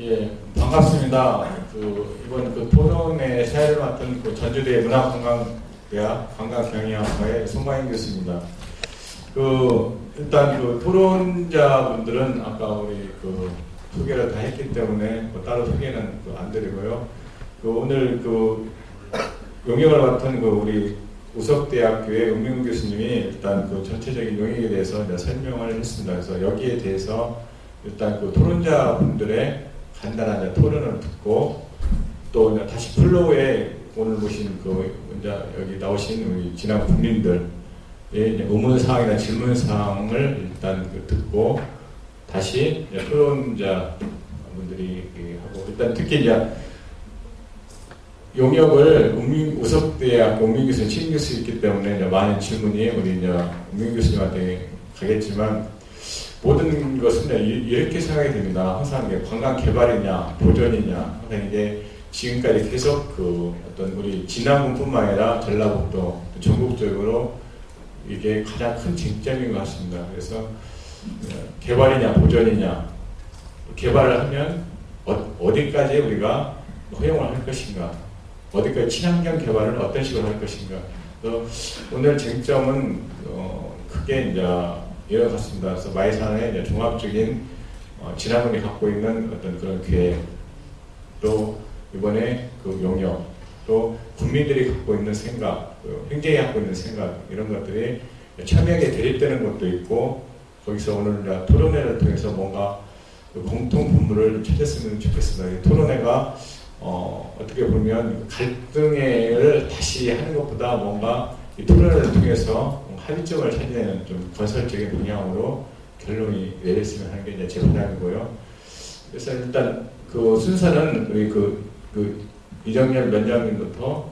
예, 반갑습니다. 이번 토론회 사회를 맡은 전주대 문화관광대학 관광경영학과의 송광인 교수입니다. 일단 토론자분들은 아까 우리 소개를 다 했기 때문에 따로 소개는 안 드리고요. 오늘 용역을 맡은 우리 우석대학교의 은민구 교수님이 일단 전체적인 용역에 대해서 이제 설명을 했습니다. 그래서 여기에 대해서 일단 토론자분들의 간단한 토론을 듣고 또 다시 플로우에 오늘 보신 이제 여기 나오신 우리 진학 국민들의 의문사항이나 질문사항을 일단 듣고 다시 토론자분들이 하고 일단 특히 이제 용역을 우석대학 은민 교수님 책임 교수 있기 때문에 이제 많은 질문이 우리 이제 은민 교수님한테 가겠지만 모든 것은 이렇게 생각이 됩니다. 항상 관광 개발이냐 보존이냐 항상 이게 지금까지 계속 어떤 우리 진안군뿐만 아니라 전라북도 전국적으로 이게 가장 큰 쟁점인 것 같습니다. 그래서 개발이냐 보존이냐 개발을 하면 어디까지 우리가 허용을 할 것인가 어디까지 친환경 개발은 어떤 식으로 할 것인가. 그래서 오늘 쟁점은 크게 이제 이런 것 같습니다. 그래서 마이산의 이제 종합적인 진화군이 갖고 있는 어떤 그런 계획, 또 이번에 용역, 또 국민들이 갖고 있는 생각, 행정이 갖고 있는 생각 이런 것들이 첨예하게 대립되는 것도 있고 거기서 오늘 이제 토론회를 통해서 뭔가 공통 분모를 찾았으면 좋겠습니다. 이 토론회가 어떻게 보면 갈등을 다시 하는 것보다 뭔가 이 토론회를 통해서 합의점을 찾는 좀 건설적인 방향으로 결론이 내렸으면 하는 게 이제 제 바람이고요. 그래서 일단 순서는 우리 이정열 위원장님부터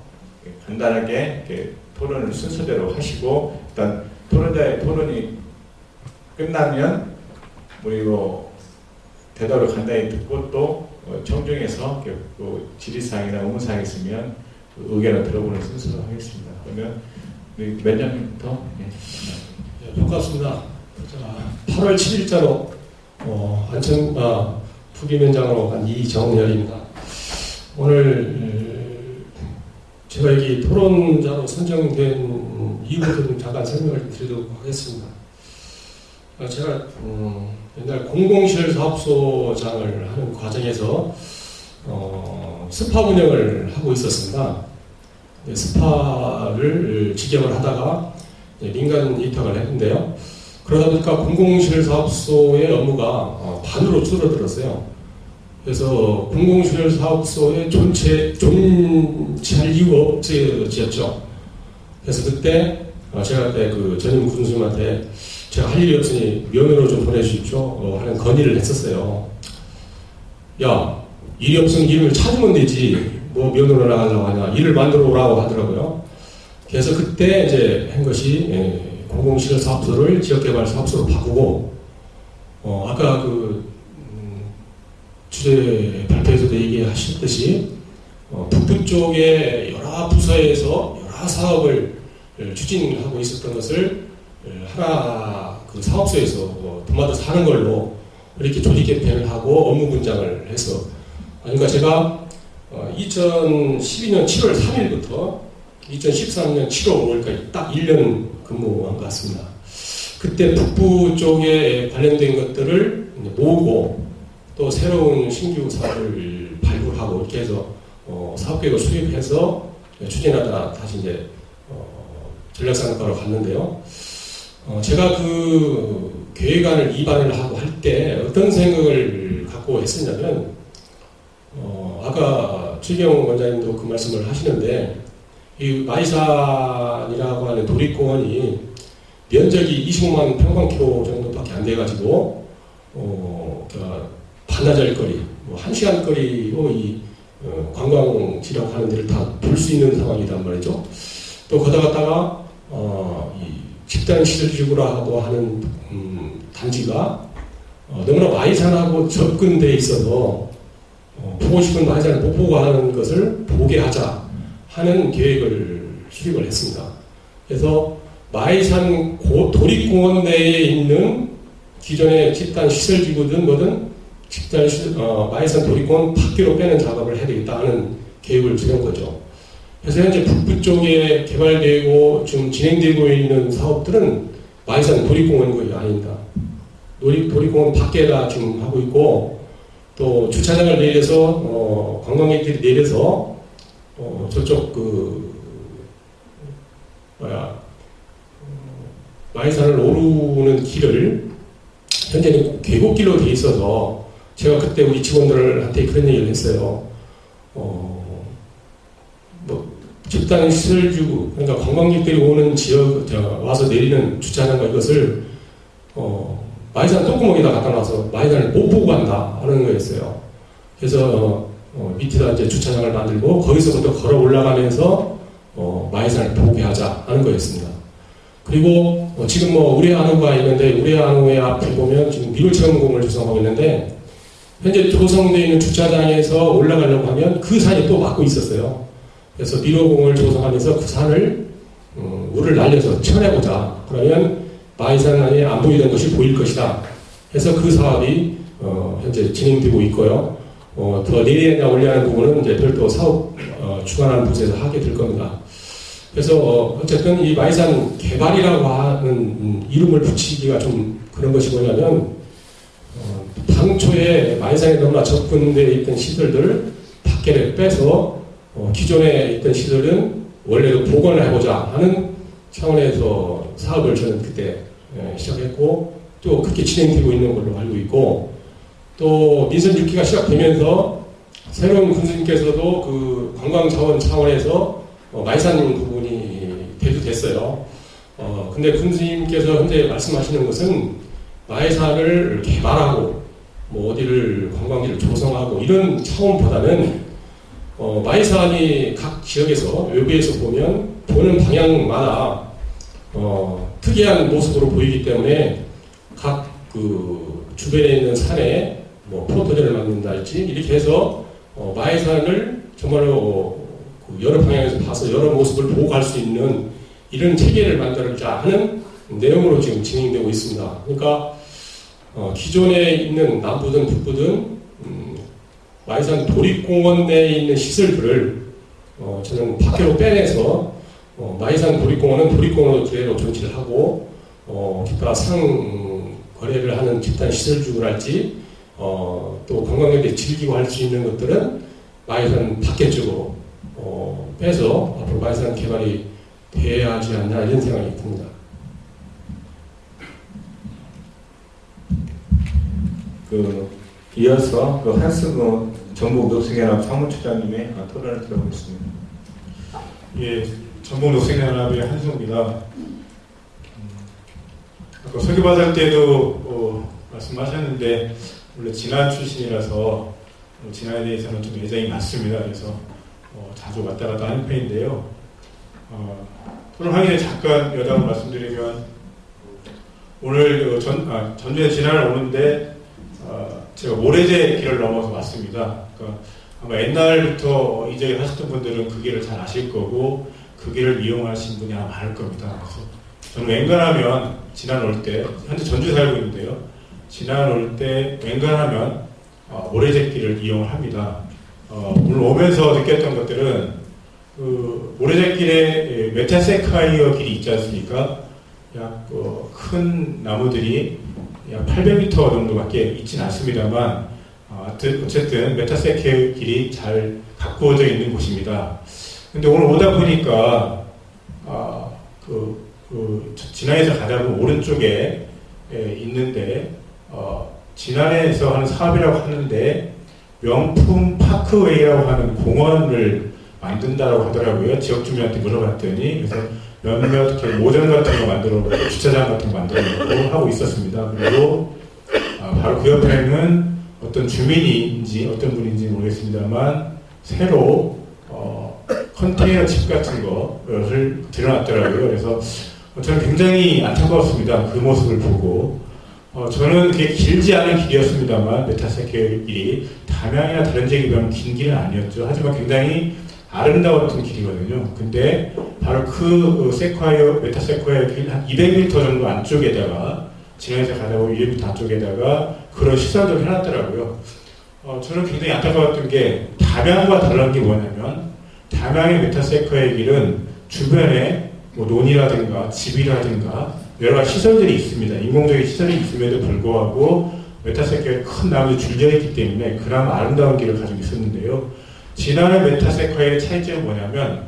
간단하게 이렇게 토론을 순서대로 하시고 일단 토론자의 토론이 끝나면 우리 대답을 간단히 듣고 또 청중에서 질의사항이나 의문사항이 있으면 의견을 들어보는 순서로 하겠습니다. 그러면 우리 위원장님부터 반갑습니다. 8월 7일자로 부위원장으로 간 이정열입니다. 오늘 제가 여기 토론자로 선정된 이유부터 좀 잠깐 설명을 드리도록 하겠습니다. 제가 옛날 공공시설 사업소장을 하는 과정에서 스파 운영을 하고 있었습니다. 스파를 직영을 하다가 민간 입학을 했는데요. 그러다 보니까 공공시설 사업소의 업무가 반으로 줄어들었어요. 그래서 공공시설 사업소의 존재할 이유가 없어졌죠. 그래서 그때 제가 그때 전임 군수님한테 제가 할 일이 없으니 면회로 좀 보내주십시오 하는 건의를 했었어요. 야, 일이 없으면 일을 찾으면 되지. 뭐 면으로 나가려고 하냐. 일을 만들어 오라고 하더라고요. 그래서 그때 이제 한 것이 공공시설 사업소를 지역개발 사업소로 바꾸고 아까 주제 발표에서도 얘기하셨듯이 북부 쪽에 여러 부서에서 여러 사업을 추진하고 있었던 것을 하나 사업소에서 도맡아서 하는 걸로 이렇게 조직 개편을 하고 업무 분장을 해서 그러니까 제가 2012년 7월 3일부터 2013년 7월 5일까지 딱 1년 근무한 것 같습니다. 그때 북부 쪽에 관련된 것들을 모으고 또 새로운 신규 사업을 발굴하고 이렇게 해서 사업계획을 수립해서 추진하다 다시 이제 전략상과로 갔는데요. 제가 계획안을 입안을 하고 할 때 어떤 생각을 갖고 했었냐면 아까 최경 원장님도 그 말씀을 하시는데 이 마이산이라고 하는 도립공원이 면적이 25만 평방킬로 정도밖에 안 돼가지고 반나절 거리, 1시간 거리로 이 관광지라고 하는 데를 다 볼 수 있는 상황이란 말이죠. 또 거기다 갖다가 이 집단 시설지구라고 하는 단지가 너무나 마이산하고 접근돼 있어서 보고 싶은 마이산을 못 보고 하는 것을 보게 하자 하는 계획을 수립을 했습니다. 그래서 마이산 도립공원 내에 있는 기존의 집단 시설지구든 뭐든 마이산 도립공원 밖으로 빼는 작업을 해야 되겠다 하는 계획을 세운 거죠. 그래서 현재 북부 쪽에 개발되고 지금 진행되고 있는 사업들은 마이산 도립공원 거의 아닙니다. 도립공원 밖에다 지금 하고 있고, 또 주차장을 내려서 관광객들이 내려서 저쪽 마이산을 오르는 길을 현재는 계곡길로 돼 있어서 제가 그때 우리 직원들한테 그런 얘기를 했어요. 집단 시설주, 그러니까 관광객들이 오는 지역 와서 내리는 주차장과 이것을 마이산 똥구멍에다 갖다 놔서 마이산을 못 보고 간다 하는 거였어요. 그래서 밑에다 이제 주차장을 만들고 거기서부터 걸어 올라가면서 마이산을 보게 하자 하는 거였습니다. 그리고 지금 우레아노가 있는데 우레아노의 앞에 보면 지금 미로체험공을 조성하고 있는데 현재 조성되어 있는 주차장에서 올라가려고 하면 그 산이 또 막고 있었어요. 그래서 미로공을 조성하면서 그 산을 물을 날려서 쳐내보자. 그러면 마이산이 안 보이던 것이 보일 것이다. 해서 그 사업이 현재 진행되고 있고요. 더 내리냐 올리냐는 부분은 이제 별도 사업 주관하는 부서에서 하게 될 겁니다. 그래서 어쨌든 이 마이산 개발이라고 하는 이름을 붙이기가 좀 그런 것이 뭐냐면 당초에 마이산에 너무나 접근되어 있던 시설들을 밖에 빼서 기존에 있던 시설은 원래도 복원을 해보자 하는 차원에서 사업을 저는 그때 시작했고 또 그렇게 진행되고 있는 걸로 알고 있고 또 민선 6기가 시작되면서 새로운 군수님께서도 그 관광자원 차원에서 마이산 부분이 대두됐어요. 근데 군수님께서 현재 말씀하시는 것은 마이산을 개발하고 어디를 관광지를 조성하고 이런 차원보다는 마이산이 각 지역에서 외부에서 보는 방향마다 특이한 모습으로 보이기 때문에 각 그 주변에 있는 산에 포토전을 만든달지 이렇게 해서 마이산을 정말로 여러 방향에서 봐서 여러 모습을 보고 갈 수 있는 이런 체계를 만들자 하는 내용으로 지금 진행되고 있습니다. 그러니까 기존에 있는 남부든 북부든 마이산 도립공원 내에 있는 시설들을 저는 밖으로 빼내서 마이산 도립공원은 도립공원으로 그대로 정치를 하고 기타 상거래를 하는 집단 시설주랄지 또 관광객들이 즐기고 할 수 있는 것들은 마이산 밖에 쪽으로 빼서 앞으로 마이산 개발이 돼야 하지 않나 이런 생각이 듭니다. 이어서 한승우 전북 녹색연합 사무처장님의 토론을 들어보겠습니다. 예, 전북 녹색연합의 한승우입니다. 아까 소개받을 때도 말씀하셨는데 원래 진안 출신이라서 진안에 대해서는 좀 애정이 많습니다. 그래서 자주 왔다 갔다 하는 편인데요. 토론하기 전에 잠깐 여담을 말씀드리면 오늘 전주에 진안을 오는데 제가 모래제 길을 넘어서 왔습니다. 그러니까 아마 옛날부터 이 지역에 하셨던 분들은 그 길을 잘 아실 거고 그 길을 이용하신 분이 아마 많을 겁니다. 그래서 저는 웬간하면 진안 올 때, 현재 전주에 살고 있는데요. 진안 올 때 웬간하면 모래제 길을 이용을 합니다. 오늘 오면서 느꼈던 것들은 그 모래제 길에 메타세콰이어 길이 있지 않습니까? 약 큰 나무들이 약 800m 정도밖에 있지는 않습니다만 어쨌든 메타세퀘 길이 잘 가꾸어져 있는 곳입니다. 근데 오늘 오다 보니까 진안에서 가다 보면 오른쪽에 있는데 진안에서 하는 사업이라고 하는데 명품 파크웨이라고 하는 공원을 만든다고 하더라고요. 지역 주민한테 물어봤더니 그래서 몇몇 모전 같은 거 만들어 주차장 같은 거 만들어 하고 있었습니다. 그리고 바로 그 옆에는 어떤 주민인지 어떤 분인지 모르겠습니다만 새로 컨테이너 집 같은 것을 들여놨더라고요. 그래서 저는 굉장히 안타까웠습니다. 그 모습을 보고 저는 그게 길지 않은 길이었습니다만 메타세퀘 길이 담양이나 다른 지역에 비하면 긴 길은 아니었죠. 하지만 굉장히 아름다웠던 길이거든요. 근데 바로 그 메타세콰이어 길 한 200m 정도 안쪽에다가 진안에서 가다 보면 200m 안쪽에다가 그런 시설들을 해놨더라고요. 저는 굉장히 안타까웠던 게 담양과 다른 게 뭐냐면 담양의 메타세커의 길은 주변에 뭐 논이라든가 집이라든가 여러 가지 시설들이 있습니다. 인공적인 시설이 있음에도 불구하고 메타세커의 큰 나무들이 줄려있기 때문에 그나마 아름다운 길을 가지고 있었는데요. 진안의 메타세커의 차이점은 뭐냐면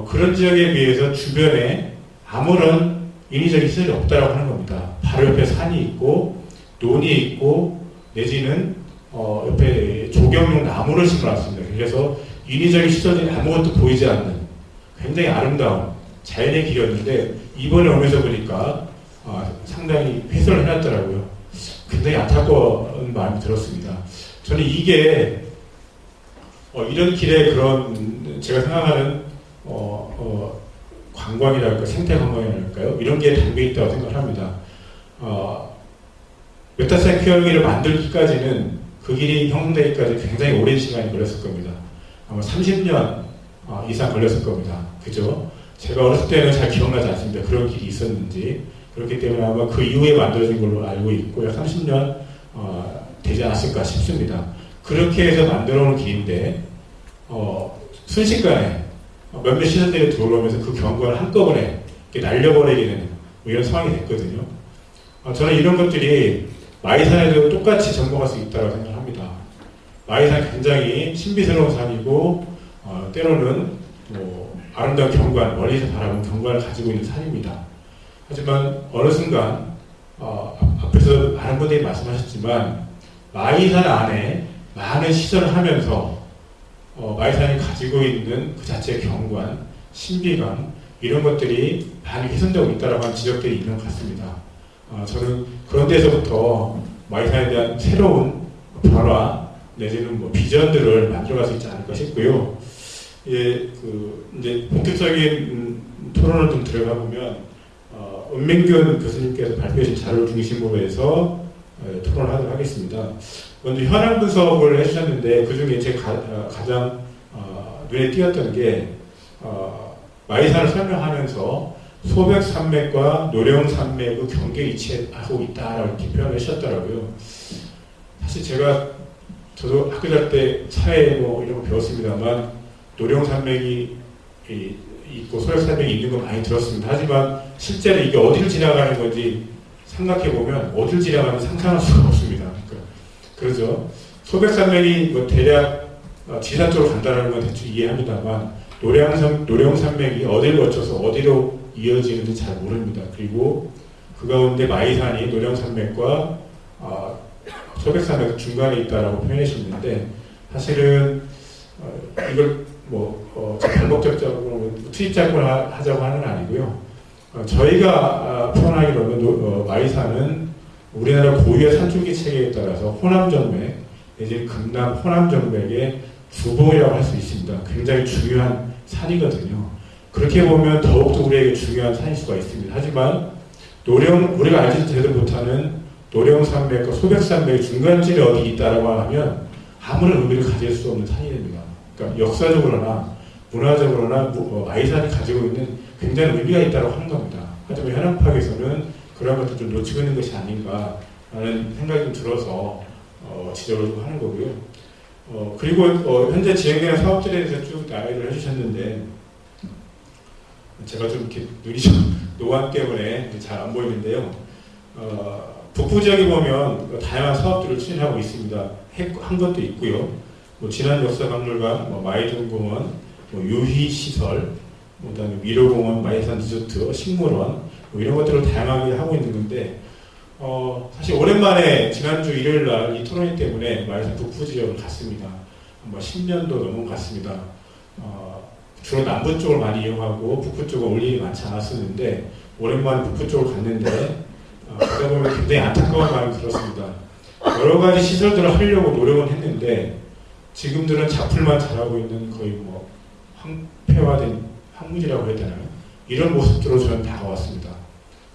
그런 지역에 비해서 주변에 아무런 인위적인 시설이 없다고 하는 겁니다. 바로 옆에 산이 있고 논이 있고 내지는 옆에 조경용 나무를 심어놨습니다. 그래서 인위적인 시설이 아무것도 보이지 않는 굉장히 아름다운 자연의 길이었는데 이번에 오면서 보니까 상당히 훼손을 해놨더라고요. 굉장히 안타까운 마음이 들었습니다. 저는 이게 이런 길에 그런 제가 생각하는 관광이랄까 생태 관광이랄까요? 이런 게 담겨 있다고 생각합니다. 메타세커를 만들기까지는 그 길이 형성되기까지 굉장히 오랜 시간이 걸렸을 겁니다. 아마 30년 이상 걸렸을 겁니다. 그죠? 제가 어렸을 때는 잘 기억나지 않습니다. 그런 길이 있었는지. 그렇기 때문에 아마 그 이후에 만들어진 걸로 알고 있고 약 30년 되지 않았을까 싶습니다. 그렇게 해서 만들어 놓은 길인데 순식간에 몇몇 시설들이 들어오면서 그 경관을 한꺼번에 날려버리게 되는 이런 상황이 됐거든요. 저는 이런 것들이 마이산에도 똑같이 접목할 수 있다고 생각합니다. 마이산 굉장히 신비스러운 산이고 때로는 아름다운 경관, 멀리서 바라보는 경관을 가지고 있는 산입니다. 하지만 어느 순간 앞에서 많은 분들이 말씀하셨지만 마이산 안에 많은 시설을 하면서 마이산이 가지고 있는 그 자체의 경관, 신비감 이런 것들이 많이 훼손되고 있다고 하는 지적들이 있는 것 같습니다. 저는 그런 데서부터 마이산에 대한 새로운 변화 내지는 뭐 비전들을 만들어갈 수 있지 않을까 싶고요. 이제 본격적인 토론을 좀 들어가 보면 은민균 교수님께서 발표하신 자료를 중심으로 해서 토론을 하도록 하겠습니다. 먼저 현황 분석을 해주셨는데 그 중에 제가 가장 눈에 띄었던 게 마이산을 설명하면서 소백산맥과 노령산맥의 경계에 위치하고 있다라고 이렇게 표현을 하셨더라고요. 사실 저도 학교 다닐 때 차에 뭐 이런 거 배웠습니다만 노령산맥이 있고 소백산맥이 있는 거 많이 들었습니다. 하지만 실제로 이게 어디를 지나가는 건지 생각해보면 어디를 지나가는지 상상할 수가 없습니다. 그렇죠. 소백산맥이 뭐 대략 지산 쪽으로 간다는 건 대충 이해합니다만 노령산맥이 어디를 거쳐서 어디로 이어지는지 잘 모릅니다. 그리고 그 가운데 마이산이 노령산맥과 소백산맥 중간에 있다라고 표현하셨는데 사실은 이걸 발목적으로 투입작용을 하자고 하는 건 아니고요. 저희가 표현하기로는 마이산은 우리나라 고유의 산줄기 체계에 따라서 호남정맥 내지 금남 호남정맥의 주봉이라고 할 수 있습니다. 굉장히 중요한 산이거든요. 그렇게 보면 더욱더 우리에게 중요한 산일 수가 있습니다. 하지만 우리가 알지 제대로 못하는 노령산맥과 소백산맥의 중간쯤에 어디 있다라고 하면 아무런 의미를 가질 수 없는 산이 됩니다. 그러니까 역사적으로나 문화적으로나 마이산이 가지고 있는 굉장히 의미가 있다고 하는 겁니다. 하지만 현황 파악에서는 그런 것들 좀 놓치고 있는 것이 아닌가라는 생각이 좀 들어서 지적을 좀 하는 거고요. 그리고 현재 진행되는 사업들에 대해서 쭉 나열을 해주셨는데 제가 좀 이렇게 눈이 좀 노안 때문에 잘 안 보이는데요. 북부 지역에 보면 다양한 사업들을 추진하고 있습니다. 한 것도 있고요. 진안역사박물관, 마이동공원, 유희시설, 그다음에 미로공원, 마이산 리조트, 식물원 이런 것들을 다양하게 하고 있는 건데 사실 오랜만에 지난주 일요일 날 이 토론회 때문에 마이산 북부 지역을 갔습니다. 10년도 넘은 갔습니다. 주로 남부 쪽을 많이 이용하고 북부 쪽은 올 일이 많지 않았었는데 오랜만에 북부 쪽을 갔는데 가다 보면 굉장히 안타까운 마음이 들었습니다. 여러 가지 시설들을 하려고 노력은 했는데 지금들은 작품만 잘하고 있는 거의 황폐화된 황무지라고 해야 되나요? 이런 모습들로 저는 다가왔습니다.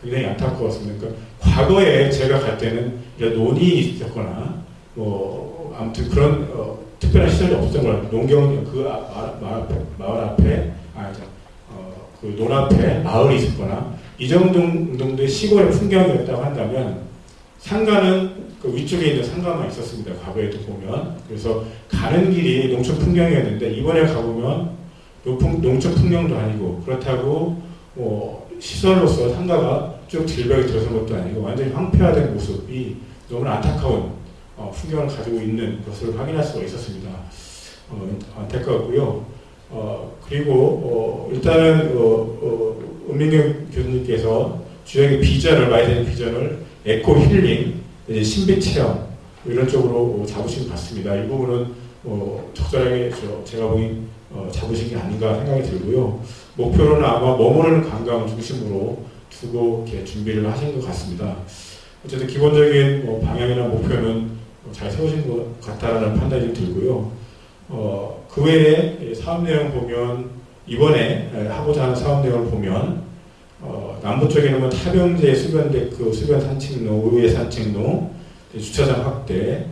굉장히 안타까웠습니다. 그러니까 과거에 제가 갈 때는 이런 논이 있었거나 아무튼 그런 특별한 시설이 없었던 거예요. 농경 마을 앞에 그 논 앞에 마을이 있었거나 이 정도의 시골의 풍경이었다고 한다면 상가는 그 위쪽에 있는 상가만 있었습니다. 과거에도 보면. 그래서 가는 길이 농촌 풍경이었는데 이번에 가보면 농촌 풍경도 아니고 그렇다고 시설로서 상가가 쭉 질벽에 들어선 것도 아니고 완전히 황폐화된 모습이 너무나 안타까운 풍경을 가지고 있는 것을 확인할 수가 있었습니다. 안타까웠고요. 그리고 일단은 은민경 교수님께서 주역의 비전을 마이데는 비전을 에코 힐링, 이제 신비 체험 이런 쪽으로 잡으신 것 같습니다. 이 부분은 적절하게 제가 보기 잡으신 게 아닌가 생각이 들고요. 목표로는 아마 머무르는 관광 중심으로 두고 이렇게 준비를 하신 것 같습니다. 어쨌든 기본적인 방향이나 목표는 잘 세우신 것 같다라는 판단이 들고요. 그 외에 사업 내용 보면 이번에 하고자 하는 사업 내용을 보면 남부 쪽에는 타병제 수변데크, 수변 산책로, 의회 산책로, 주차장 확대,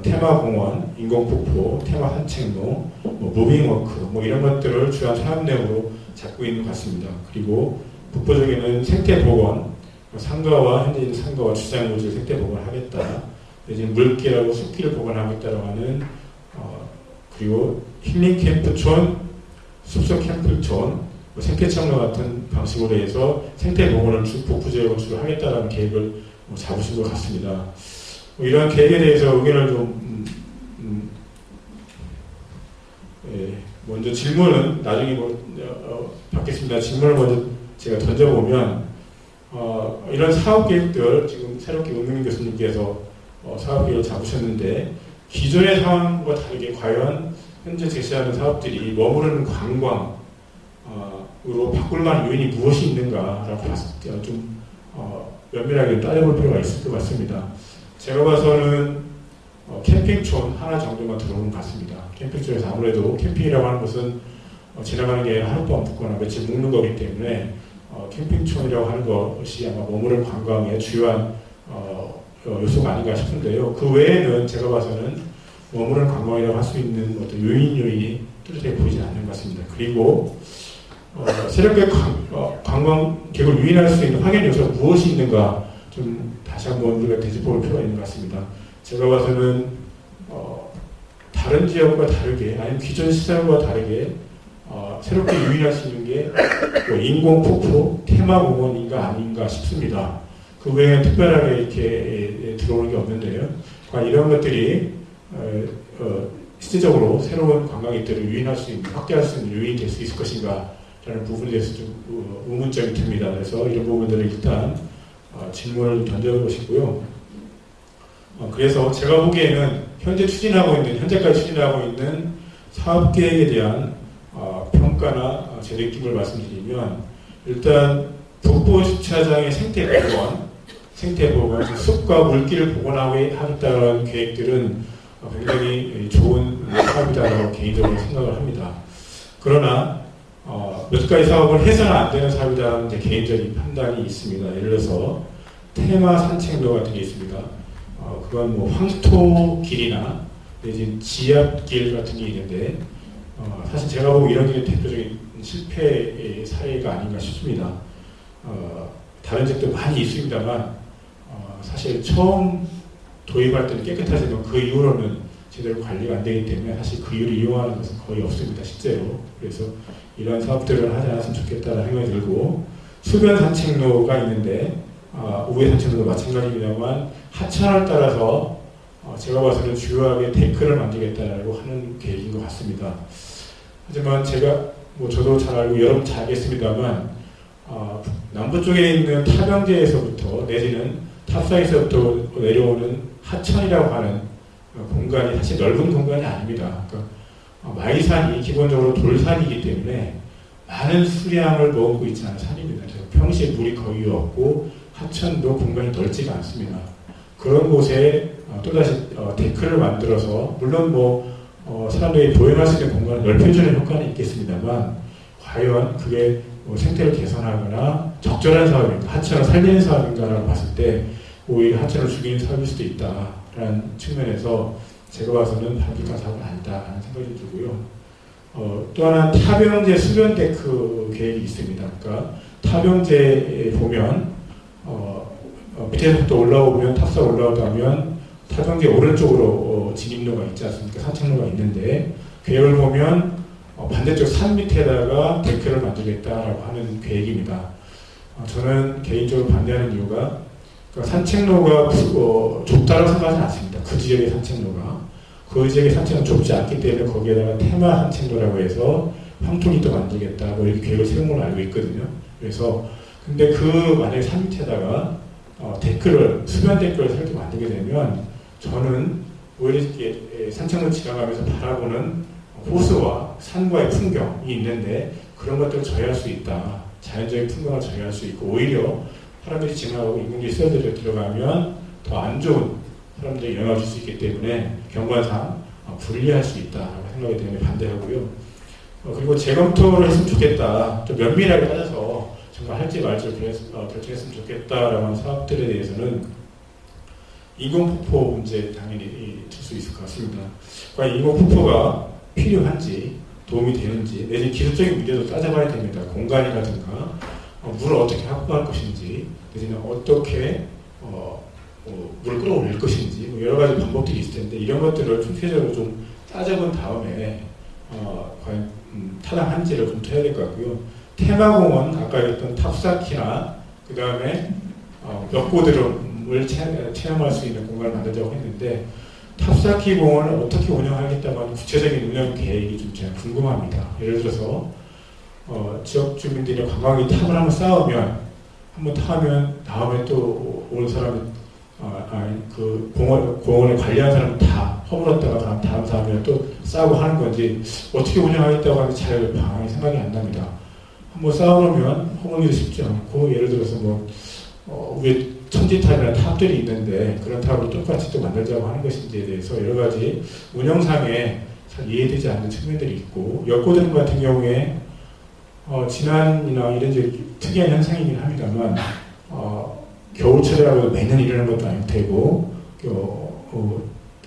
테마공원, 인공폭포, 테마 산책로, 무빙워크 이런 것들을 주요한 사업 내용으로 잡고 있는 것 같습니다. 그리고 북부쪽에는 생태복원, 상가와 현재 있는 상가와 주차장부지를 생태복원을 하겠다. 이제 물길하고 숲길을 복원하겠다라고 하는 그리고 힐링 캠프촌, 숲속 캠프촌, 생태청로 같은 방식으로 해서 생태복원을 북부 지역에 건축을 하겠다라는 계획을 잡으신 것 같습니다. 이러한 계획에 대해서 의견을 좀 먼저 질문은 나중에 받겠습니다. 질문을 먼저 제가 던져보면 이런 사업 계획들 지금 새롭게 은민 교수님께서 사업 계획을 잡으셨는데 기존의 상황과 다르게 과연 현재 제시하는 사업들이 머무르는 관광으로 바꿀 만한 요인이 무엇이 있는가라고 봤을 때 좀 면밀하게 따져볼 필요가 있을 것 같습니다. 제가 봐서는 캠핑촌 하나 정도만 들어오는 것 같습니다. 캠핑촌에서 아무래도 캠핑이라고 하는 것은 지나가는 게 하룻밤 묵거나 며칠 묵는 거기 때문에 캠핑촌이라고 하는 것이 아마 머무르는 관광의 주요한 요소가 아닌가 싶은데요. 그 외에는 제가 봐서는 머무르는 관광이라고 할 수 있는 어떤 요인이 뚜렷하게 보이지 않는 것 같습니다. 그리고 새롭게 관광 계획을 유인할 수 있는 확연 요소가 무엇이 있는가 좀 다시 한번 우리가 되짚어볼 필요가 있는 것 같습니다. 제가 봐서는 다른 지역과 다르게 아니면 기존 시설과 다르게 새롭게 유인할 수 있는 게 인공폭포, 테마공원인가 아닌가 싶습니다. 그 외에 특별하게 이렇게 들어오는 게 없는데요. 이런 것들이 실질적으로 새로운 관광객들을 유인할 수 있는, 확대할 수 있는 요인이 될 수 있을 것인가 라는 부분에 대해서 좀 의문점이 듭니다. 그래서 이런 부분들을 일단 질문을 던져보시고요. 그래서 제가 보기에는 현재까지 추진하고 있는 사업 계획에 대한 평가나 제 느낌을 말씀드리면 일단 북부 주차장의 생태복원, 숲과 물길을 복원하겠다는 계획들은 굉장히 좋은 사업이다라고 개인적으로 생각을 합니다. 그러나 몇 가지 사업을 해서는 안 되는 사업이다라는 제 개인적인 판단이 있습니다. 예를 들어서 테마 산책로 같은 게 있습니다. 그건 황토길이나 내지 지압길 같은 게 있는데 사실 제가 보고 이런 게 대표적인 실패의 사례가 아닌가 싶습니다. 다른 지역도 많이 있습니다만 사실 처음 도입할 때는 깨끗하지만 그 이후로는 제대로 관리가 안 되기 때문에 사실 그 이유를 이용하는 것은 거의 없습니다. 실제로. 그래서 이러한 사업들을 하지 않았으면 좋겠다는 생각이 들고 수변 산책로가 있는데 우회 산책로도 마찬가지입니다만 하천을 따라서 제가 봐서는 주요하게 데크를 만들겠다라고 하는 계획인 것 같습니다. 하지만 제가 저도 잘 알고 여러분 잘 알겠습니다만 남부 쪽에 있는 타병제에서부터 내지는 탑사에서부터 내려오는 하천이라고 하는 공간이 사실 넓은 공간이 아닙니다. 그러니까 마이산이 기본적으로 돌산이기 때문에 많은 수량을 머금고 있지 않은 산입니다. 평시에 물이 거의 없고 하천도 공간이 넓지가 않습니다. 그런 곳에 또다시 데크를 만들어서 물론 사람들이 보행할 수 있는 공간을 넓혀주는 효과는 있겠습니다만 과연 그게 생태를 개선하거나 적절한 사업인가, 하천을 살리는 사업인가라고 봤을 때 오히려 하천을 죽이는 사업일 수도 있다라는 측면에서 제가 봐서는 바람직한 사업은 아니다라는 생각이 들고요. 또 하나는 타병제 수변데크 계획이 있습니다. 그러니까 타병제에 보면 밑에서부터 올라오면 탑사 올라오다면 타경제 오른쪽으로 진입로가 있지 않습니까? 산책로가 있는데 계획을 보면 반대쪽 산 밑에다가 데크를 만들겠다라고 하는 계획입니다. 저는 개인적으로 반대하는 이유가 산책로가 좁다고 생각하지 않습니다. 그 지역의 산책로가. 그 지역의 산책로는 좁지 않기 때문에 거기에다가 테마 산책로라고 해서 황토리도 만들겠다 뭐 이렇게 계획을 세운 걸로 알고 있거든요. 그래서 근데 만약에 산 밑에다가 데크를 수면 데크를 새롭게 만들게 되면 저는 오히려 이렇게 산책로 지나가면서 바라보는 호수와 산과의 풍경이 있는데 그런 것들을 저해할 수 있다. 자연적인 풍경을 저해할 수 있고 오히려 사람들이 지나가고 인공지능 쓰여들어 들어가면 더 안 좋은 사람들이 영향을 줄 수 있기 때문에 경관상 불리할 수 있다라고 생각이 때문에 반대하고요. 그리고 재검토를 했으면 좋겠다. 좀 면밀하게 따져서 정말 할지 말지 결정했으면 좋겠다라고 하는 사업들에 대해서는 인공폭포 문제 당연히 들 수 있을 것 같습니다. 과연 인공폭포가 필요한지 도움이 되는지 내지 기술적인 문제도 따져봐야 됩니다. 공간이라든가 물을 어떻게 확보할 것인지 내지는 어떻게 물을 끌어올릴 것인지 뭐 여러 가지 방법들이 있을 텐데 이런 것들을 총체적으로 좀 따져본 다음에 과연 타당한지를 좀 해야 될 것 같고요. 테마공원 아까 했던 탑사키나 그 다음에 벽고드름을 체험할 수 있는 공간을 만들자고 했는데 탑사키 공원을 어떻게 운영하겠다고 하는 구체적인 운영 계획이 좀 제가 궁금합니다. 예를 들어서 지역 주민들이 관광이 탑을 한번 쌓으면 한번 타면 다음에 또 오는 사람이 그 공원을 관리하는 사람은 다 허물었다가 다음 사람이 또 싸고 하는 건지 어떻게 운영하겠다고 하는지 잘 방향이 생각이 안 납니다. 한번 쌓아놓으면 허물기도 쉽지 않고 예를 들어서 위에 천지탑이나 탑들이 있는데 그런 탑을 똑같이 또 만들자고 하는 것인지에 대해서 여러 가지 운영상에 잘 이해되지 않는 측면들이 있고 역고드름 같은 경우에 지난이나 이런 특이한 현상이긴 합니다만 겨울철이라고 매년 일어나는 것도 아닐 테고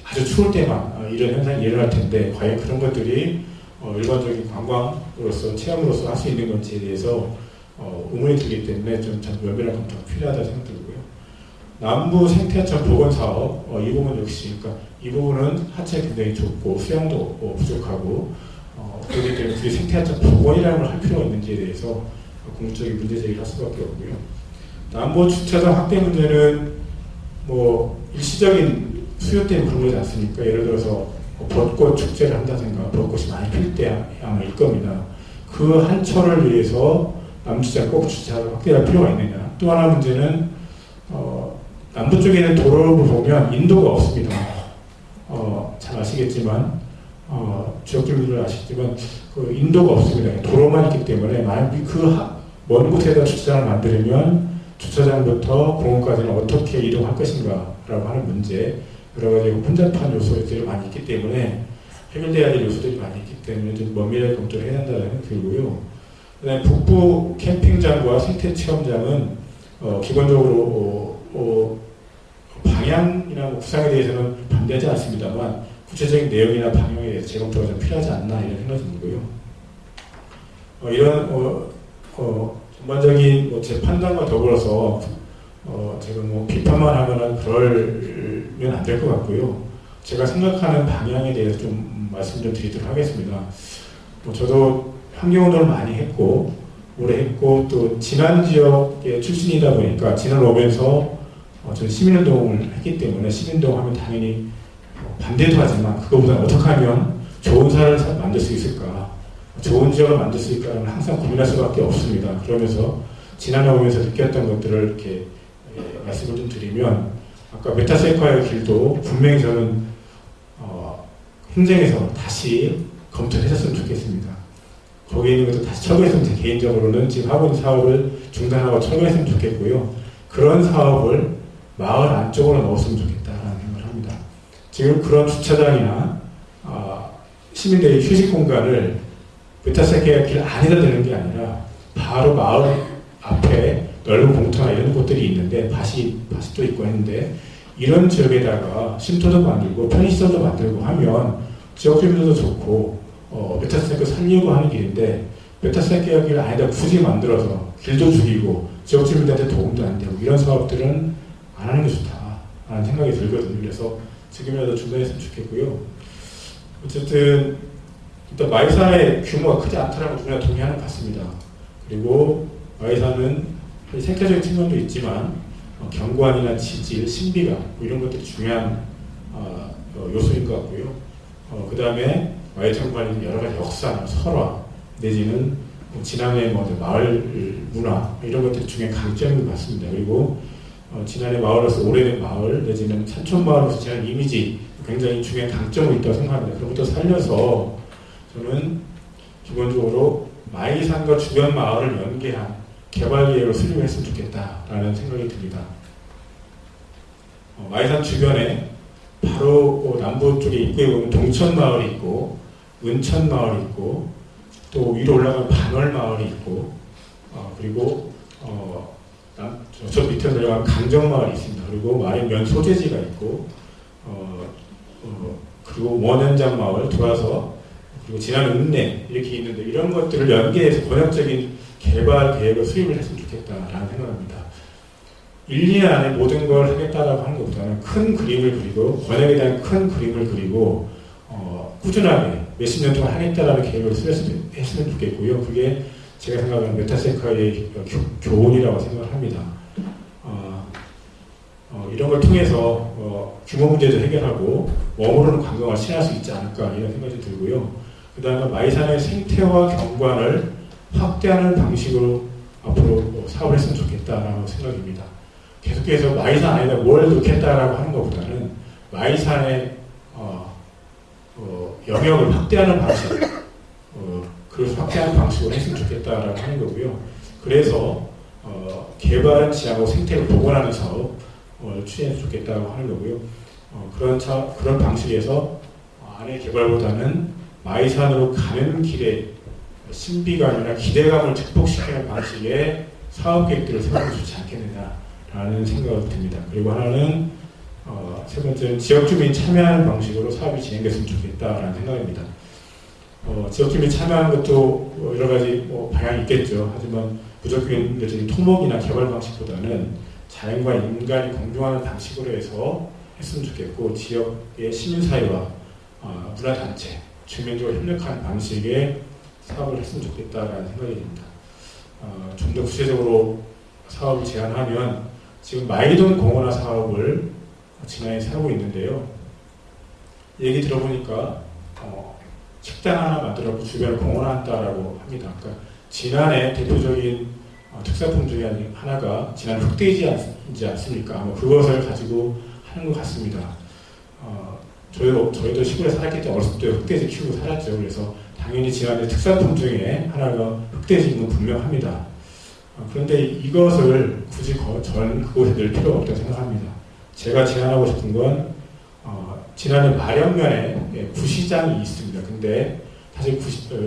아주 추울 때만 이런 현상이 일어날 텐데 과연 그런 것들이 일반적인 관광으로서 체험으로서 할 수 있는 건지에 대해서 의문이 들기 때문에 좀 면밀한 검토가 필요하다고 생각들고요. 남부 생태하천 복원 사업 이 부분 역시 그러니까 이 부분은 하체 굉장히 좁고 수양도 부족하고 그렇기 때문에 그게 생태하천 복원이라는 걸 할 필요가 있는지에 대해서 궁극적인 문제 제기를 할 수밖에 없고요. 남부 주차장 확대 문제는 일시적인 수요 때문에 그런 거지 않습니까? 예를 들어서 벚꽃 축제를 한다든가 벚꽃이 많이 필 때 아마 일 겁니다. 그 한 철을 위해서 남주차장 꼭 주차를 확대할 필요가 있느냐. 또 하나 문제는 남부 쪽에 있는 도로를 보면 인도가 없습니다. 잘 아시겠지만 지역 주민들 아시겠지만 그 인도가 없습니다. 도로만 있기 때문에 만약 먼 곳에다 주차장을 만들면 주차장부터 공원까지는 어떻게 이동할 것인가 라고 하는 문제 여러 가지 혼잡한 요소들이 많이 있기 때문에 해결돼야 될 요소들이 많이 있기 때문에 좀 면밀하게 검토를 해야 한다는 생각이 들고요. 그다음에 북부 캠핑장과 생태체험장은 기본적으로 방향이나 구상에 대해서는 반대하지 않습니다만 구체적인 내용이나 방향에 대해서 재검토가 좀 필요하지 않나 이런 생각이 들고요. 이런 전반적인 제 판단과 더불어서 제가 비판만 하거나 그러면 안 될 것 같고요. 제가 생각하는 방향에 대해서 좀 말씀 좀 드리도록 하겠습니다. 저도 환경운동을 많이 했고 오래 했고 또 진안 지역의 출신이다 보니까 진안 오면서 저는 시민운동을 했기 때문에 시민운동하면 당연히 반대도 하지만 그거보다 어떻게 하면 좋은 사회를 만들 수 있을까 좋은 지역을 만들 수 있을까는 항상 고민할 수밖에 없습니다. 그러면서 진안에 오면서 느꼈던 것들을 이렇게 말씀을 좀 드리면 아까 메타세콰이어 길도 분명히 저는 행정에서 다시 검토를 해줬으면 좋겠습니다. 거기에 있는 것도 다시 철거했으면 개인적으로는 지금 하고 있는 사업을 중단하고 철거했으면 좋겠고요. 그런 사업을 마을 안쪽으로 넣었으면 좋겠다라는 생각을 합니다. 지금 그런 주차장이나 시민들의 휴식 공간을 메타세콰이어 길 안에다 대는 게 아니라 바로 마을 앞에 넓은 공터나 이런 곳들이 있는데 밭이 있고 했는데 이런 지역에다가 쉼터도 만들고 편의시설도 만들고 하면 지역 주민들도 좋고 메타세콰이어 살려고 하는 길인데 메타세콰이어 길 안에다 굳이 만들어서 길도 죽이고 지역 주민들한테 도움도 안 되고 이런 사업들은 안 하는 게 좋다라는 생각이 들거든요. 그래서 지금이라도 중단했으면 좋겠고요. 어쨌든 일단 마이산의 규모가 크지 않다라고 누구나 동의하는 것 같습니다. 그리고 마이산은 생태적인 측면도 있지만 경관이나 지질, 신비감 뭐 이런 것들이 중요한 요소인 것 같고요. 그 다음에 마이산 관리는 여러 가지 역사나 설화 내지는 지난해 마을 문화 이런 것들이 중요한 강점인 것 같습니다. 그리고 지난해 마을로서 오래된 마을 내지는 산촌 마을로서 지난 이미지 굉장히 중요한 강점이 있다고 생각합니다. 그런 것도 살려서 저는 기본적으로 마이산과 주변 마을을 연계한 개발 계획을 수립을 했으면 좋겠다라는 생각이 듭니다. 마이산 주변에 바로 남부 쪽에 입구에 보면 동천 마을이 있고 은천 마을이 있고 또 위로 올라가면 반월 마을이 있고 그리고 저 밑에 내려가면 강정 마을이 있습니다. 그리고 마을에 면 소재지가 있고 그리고 원현장 마을 돌아서 그리고 지난 읍내 이렇게 있는데 이런 것들을 연계해서 번역적인 개발 계획을 수립을 했으면 좋겠다라는 생각합니다. 1, 2년 안에 모든 걸 하겠다라고 하는 것보다는 큰 그림을 그리고 번역에 대한 큰 그림을 그리고 꾸준하게 몇십 년 동안 하겠다라는 계획을 했으면 좋겠고요. 그게 제가 생각하는 메타세카의 교훈이라고 생각을 합니다. 이런 걸 통해서 규모 문제도 해결하고 웜으로는 관광을 신할 수 있지 않을까 이런 생각이 들고요. 그 다음에 마이산의 생태와 경관을 확대하는 방식으로 앞으로 사업을 했으면 좋겠다라는 생각입니다. 계속해서 마이산 안에다 뭘 넣겠다라고 하는 것보다는 마이산의 영역을 확대하는 방식, 그걸 확대하는 방식으로 했으면 좋겠다라고 하는 거고요. 그래서 개발은 지하고 생태를 복원하는 사업을 추진해서 좋겠다고 하는 거고요. 그런 방식에서 안의 개발보다는 마이산으로 가는 길에 신비감이나 기대감을 축복시키는 방식의 사업 계획들을 세우면 좋지 않겠느냐라는 생각이 듭니다. 그리고 하나는 세 번째는 지역주민 참여하는 방식으로 사업이 진행됐으면 좋겠다라는 생각입니다. 지역주민 참여하는 것도 여러 가지 방향이 있겠죠. 하지만 무조건 토목이나 개발 방식보다는 자연과 인간이 공존하는 방식으로 해서 했으면 좋겠고 지역의 시민사회와 문화단체, 주민적으로 협력하는 방식의 사업을 했으면 좋겠다라는 생각이 듭니다. 좀 더 구체적으로 사업을 제안하면 지금 마이돈 공원화 사업을 진행해 하고 있는데요. 얘기 들어보니까 식당 하나 만들어서 주변을 공원화한다라고 합니다. 그러니까 지난해 대표적인 특산품 중에 하나가 지난 흑돼지이지 않습니까? 그것을 가지고 하는 것 같습니다. 저희도 시골에 살았기 때문에 어렸을 때 흑돼지 키우고 살았죠. 그래서 당연히 지난해 특산품 중에 하나가 흑돼지인 건 분명합니다. 그런데 이것을 굳이 전 그곳에 넣을 필요가 없다고 생각합니다. 제가 제안하고 싶은 건 지난해 마령면에 구시장이 있습니다. 근데 사실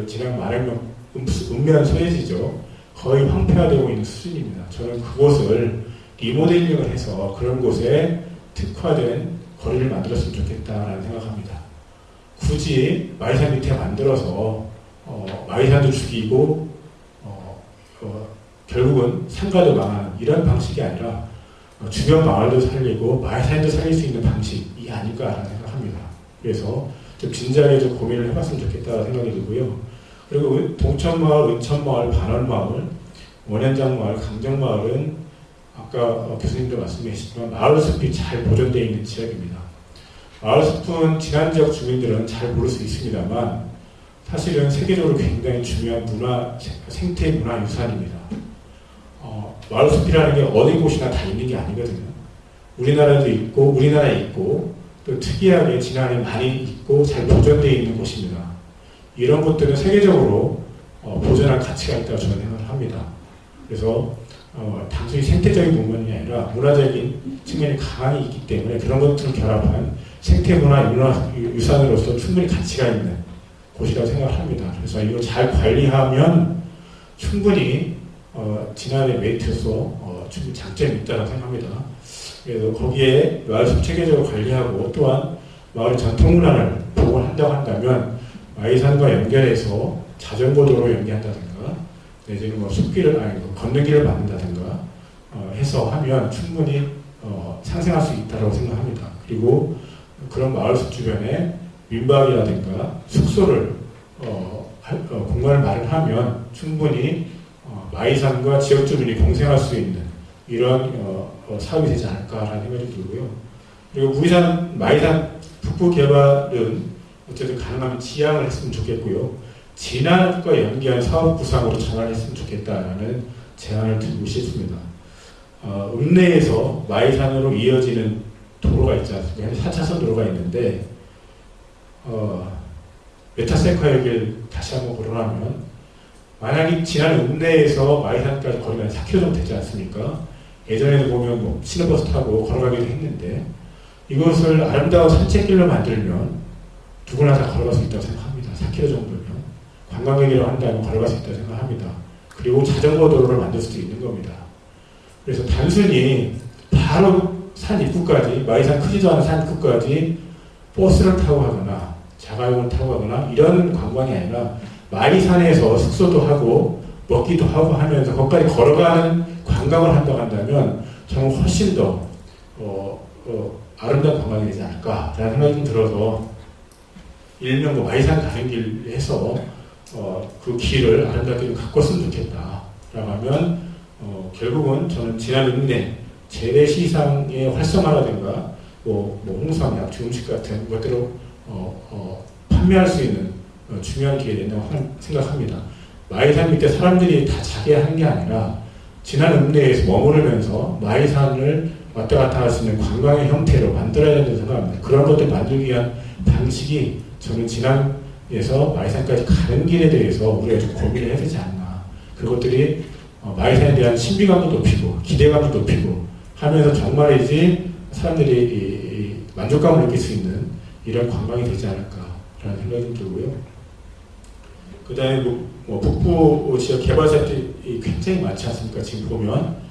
지난 마령면 읍면 소재지죠. 거의 황폐화되고 있는 수준입니다. 저는 그곳을 리모델링을 해서 그런 곳에 특화된 거리를 만들었으면 좋겠다라는 생각합니다. 굳이 마이산 밑에 만들어서 마이산도 죽이고 결국은 상가도 망하는 이런 방식이 아니라 주변 마을도 살리고 마이산도 살릴 수 있는 방식이 아닐까라는 생각합니다. 그래서 좀 진지하게 좀 고민을 해봤으면 좋겠다는 생각이 들고요. 그리고 동천마을, 은천마을, 반월마을, 원현장마을, 강정마을은 아까 교수님도 말씀해 주셨지만 마을숲이 잘 보존되어 있는 지역입니다. 마을숲은 지난 지역 주민들은 잘 모를 수 있습니다만 사실은 세계적으로 굉장히 중요한 생태 문화 유산입니다. 마을숲이라는 게 어디 곳이나 다 있는 게 아니거든요. 우리나라에 있고 또 특이하게 지난해 많이 있고 잘 보존되어 있는 곳입니다. 이런 것들은 세계적으로 보존할 가치가 있다고 저는 생각을 합니다. 그래서 단순히 생태적인 부분이 아니라 문화적인 측면이 강하게 있기 때문에 그런 것들을 결합한 생태문화 유산으로서 충분히 가치가 있는 곳이라고 생각을 합니다. 그래서 이걸 잘 관리하면 충분히 지난해 메리트로서 충분히 장점이 있다고 생각합니다. 그래서 거기에 마을숲 체계적으로 관리하고 또한 마을의 전통문화를 보호한다고 한다면 마이산과 연결해서 자전거 도로로 연계한다든가 내지는 숲길을 걷는 길을 만든다든가 해서 하면 충분히 상생할 수 있다고 생각합니다. 그리고 그런 마을숲 주변에 민박이라든가 숙소를 공간을 마련하면 충분히 마이산과 지역 주민이 공생할 수 있는 이런 사업이 되지 않을까라는 생각이 들고요. 그리고 마이산 북부 개발은 어쨌든 가능하면 지향을 했으면 좋겠고요. 진안과 연계한 사업 구상으로 전환했으면 좋겠다라는 제안을 드리고 싶습니다. 읍내에서 마이산으로 이어지는 도로가 있지 않습니까? 4차선 도로가 있는데 메타세콰이어길 다시 한번 거론하면 만약에 지난 읍내에서 마이산까지 거리가 4km 정도 되지 않습니까? 예전에도 보면 뭐 시내버스 타고 걸어가기도 했는데 이것을 아름다운 산책길로 만들면 누구나 다 걸어갈 수 있다고 생각합니다. 4km 정도면 관광객이라고 한다면 걸어갈 수 있다고 생각합니다. 그리고 자전거 도로를 만들 수도 있는 겁니다. 그래서 단순히 바로 산 입구까지 마이산 크지도 않은 산 입구까지 버스를 타고 가거나 자가용을 타고 가거나 이런 관광이 아니라 마이산에서 숙소도 하고 먹기도 하고 하면서 거기까지 걸어가는 관광을 한다고 한다면 저는 훨씬 더 아름다운 관광이 되지 않을까라는 생각이 좀 들어서 일명 마이산 가는 길 해서 그 길을 아름답게 좀 가꿨으면 좋겠다라고 하면 결국은 저는 지난 읍내 재래시장의 활성화라든가 홍삼약, 주음식 같은 것들을 판매할 수 있는 중요한 기회가 된다고 생각합니다. 마이산 밑에 사람들이 다 자기 하는 게 아니라 지난 읍내에서 머무르면서 마이산을 왔다 갔다 할 수 있는 관광의 형태로 만들어야 된다고 생각합니다. 그런 것들 만들기 위한 방식이 저는 진안에서 마이산까지 가는 길에 대해서 우리가 좀 고민을 해야 되지 않나. 그것들이 마이산에 대한 신비감도 높이고 기대감도 높이고 하면서 정말이지 사람들이 만족감을 느낄 수 있는 이런 관광이 되지 않을까라는 생각이 좀 들고요. 그 다음에 북부 지역 개발사업들이 굉장히 많지 않습니까? 지금 보면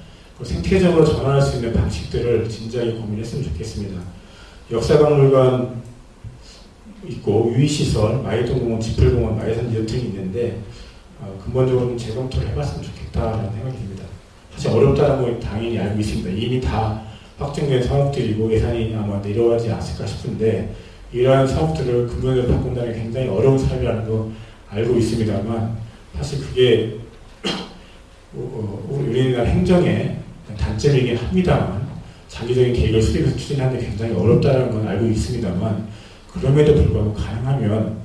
생태적으로 전환할 수 있는 방식들을 진지하게 고민했으면 좋겠습니다. 역사박물관 있고 유의시설, 마이동공원, 지풀공원, 마이산 이런 등이 있는데 근본적으로 재검토를 해봤으면 좋겠다라는 생각이 듭니다. 사실 어렵다는 건 당연히 알고 있습니다. 이미 다 확정된 사업들이고 예산이 아마 내려가지 않을까 싶은데 이러한 사업들을 근본적으로 바꾼다는 게 굉장히 어려운 사업이라는 거 알고 있습니다만 사실 그게 우리나라 행정의 단점이긴 합니다만 장기적인 계획을 수립해서 추진하는 게 굉장히 어렵다는 건 알고 있습니다만 그럼에도 불구하고 가능하면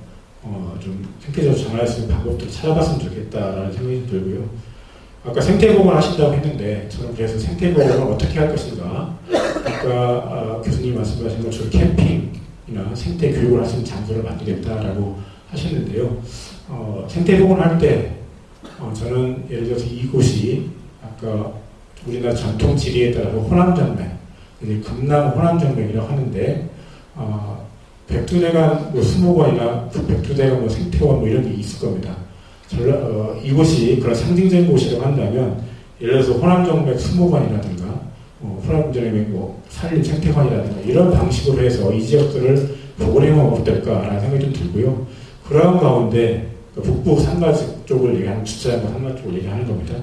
좀 생태적으로 전환할 수 있는 방법들을 찾아봤으면 좋겠다라는 생각이 들고요. 아까 생태보건 하신다고 했는데 저는 그래서 생태보건을 어떻게 할 것인가 아까 교수님 말씀하신 것처럼 캠핑이나 생태 교육을 할 수 있는 장소를 만들겠다라고 하셨는데요. 생태보건 할 때 저는 예를 들어서 이곳이 아까 우리나라 전통 지리에 따라서 호남정맥, 금남 호남정맥이라고 하는데 백두대간 수목원이나 백두대간 생태원 이런 게 있을 겁니다. 이곳이 그런 상징적인 곳이라고 한다면 예를 들어서 호남정맥 수목원이라든가 호남정맥 산림 생태관이라든가 이런 방식으로 해서 이 지역들을 복원해보면 어떨까라는 생각이 좀 들고요. 그런 가운데 북부 산가 쪽을 얘기하는 주차장과 산가 쪽을 얘기하는 겁니다.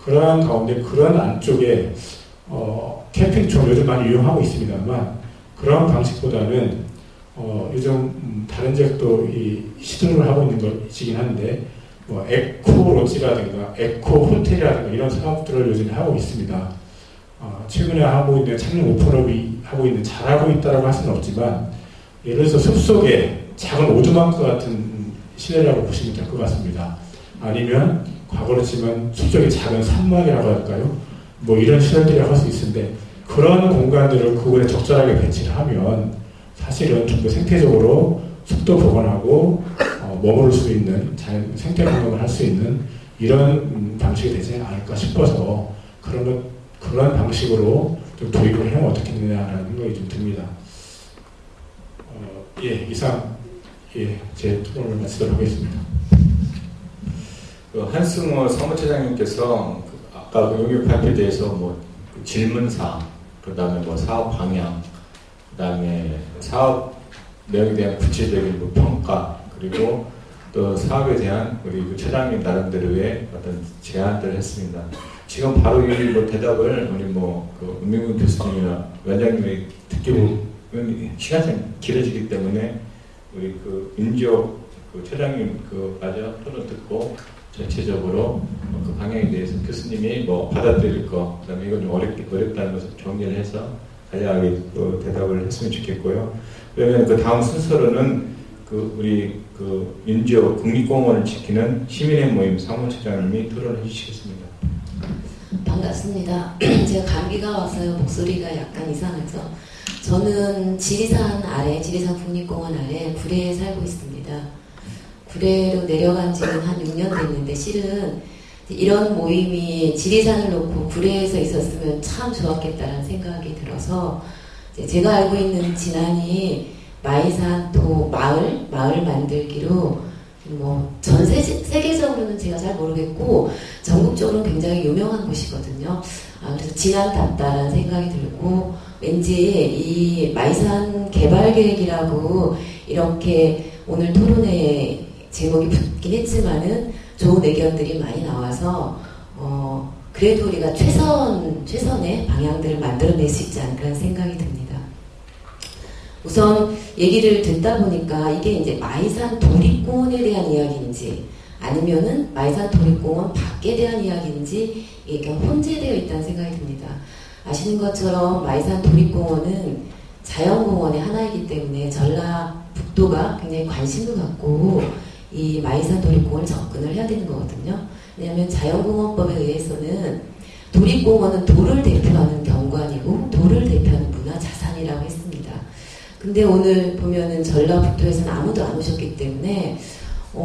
그러한 가운데 그런 안쪽에 캠핑촌 요즘 많이 이용하고 있습니다만 그런 방식보다는 요즘 다른 지역도 시도를 하고 있는 것이긴 한데 에코 로지라든가 에코 호텔이라든가 이런 사업들을 요즘 하고 있습니다. 최근에 하고 있는 창녕 오픈업이 하고 있는 잘하고 있다라고 할 수는 없지만 예를 들어서 숲속에 작은 오두막과 같은 시내라고 보시면 될 것 같습니다. 아니면 과거로 치면 숲속에 작은 산막이라고 할까요? 이런 시설들이라고 할 수 있는데 그런 공간들을 그곳에 적절하게 배치를 하면 사실은 좀 더 생태적으로 숲도 복원하고 머무를 수 있는 자연 생태 공간을 할 수 있는 이런 방식이 되지 않을까 싶어서 그런 방식으로 좀 도입을 하면 어떻겠느냐라는 생각이 좀 듭니다. 이상 제 토론을 마치도록 하겠습니다. 한승호 사무처장님께서 아까 용역 발표에 대해서 질문사, 그 다음에 사업 방향, 그 다음에 사업 내용에 대한 구체적인 평가, 그리고 또 사업에 대한 우리 처장님 나름대로의 어떤 제안들을 했습니다. 지금 바로 이 뭐 대답을 우리 뭐그 은민군 교수님이나 원장님이 듣기 보면 시간이 길어지기 때문에 우리 그 민지옥 그 처장님 그 마저 토론 듣고 전체적으로 그 방향에 대해서 교수님이 뭐 받아들일 거, 그다음에 이건 좀 어렵다는 것을 정리를 해서 간략하게 그 대답을 했으면 좋겠고요. 그러면 그 다음 순서로는 그 우리 그 민지옥 국립공원을 지키는 시민의 모임 사무처장님이 토론해 주시겠습니다. 반갑습니다. 제가 감기가 와서요. 목소리가 약간 이상하죠. 저는 지리산 아래, 지리산 국립공원 아래 구례에 살고 있습니다. 구례로 내려간 지는 한 6년 됐는데 실은 이런 모임이 지리산을 놓고 구례에서 있었으면 참 좋았겠다는 생각이 들어서 제가 알고 있는 진안이 마이산 또 마을 만들기로 뭐 전 세계적으로는 제가 잘 모르겠고 전국적으로는 굉장히 유명한 곳이거든요. 그래서 진안답다라는 생각이 들고 왠지 이 마이산 개발 계획이라고 이렇게 오늘 토론회 제목이 붙긴 했지만은 좋은 의견들이 많이 나와서 그래도 우리가 최선의 방향들을 만들어낼 수 있지 않을까 생각이 듭니다. 우선 얘기를 듣다 보니까 이게 이제 마이산 도립공원에 대한 이야기인지 아니면은 마이산 도립공원 밖에 대한 이야기인지 이게 혼재되어 있다는 생각이 듭니다. 아시는 것처럼 마이산 도립공원은 자연공원의 하나이기 때문에 전라북도가 굉장히 관심을 갖고 이 마이산 도립공원을 접근을 해야 되는 거거든요. 왜냐하면 자연공원법에 의해서는 도립공원은 도를 대표하는 경관이고 도를 대표하는 문화자산이라고 했습니다. 근데 오늘 보면은 전라북도에서는 아무도 안 오셨기 때문에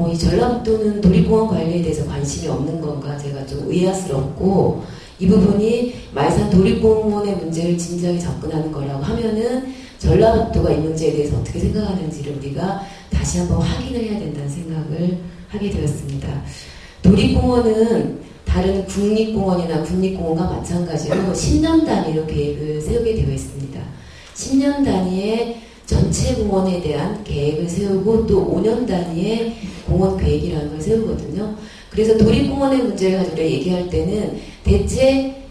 이 전라북도는 도립공원 관리에 대해서 관심이 없는 건가 제가 좀 의아스럽고 이 부분이 마이산 도립공원의 문제를 진지하게 접근하는 거라고 하면은 전라북도가 이 문제에 대해서 어떻게 생각하는지를 우리가 다시 한번 확인을 해야 된다는 생각을 하게 되었습니다. 도립공원은 다른 국립공원이나 국립공원과 마찬가지로 10년 단위로 계획을 세우게 되어 있습니다. 10년 단위의 전체 공원에 대한 계획을 세우고 또 5년 단위의 공원 계획이라는 걸 세우거든요. 그래서 도립공원의 문제를 가지고 얘기할 때는 대체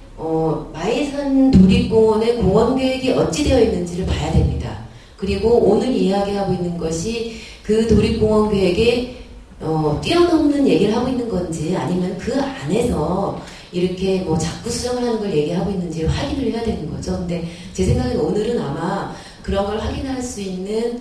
마이산 도립공원의 공원 계획이 어찌 되어 있는지를 봐야 됩니다. 그리고 오늘 이야기하고 있는 것이 그 도립공원 계획에 뛰어넘는 얘기를 하고 있는 건지 아니면 그 안에서 이렇게 뭐 자꾸 수정을 하는 걸 얘기하고 있는지 확인을 해야 되는 거죠. 근데 제 생각엔 오늘은 아마 그런 걸 확인할 수 있는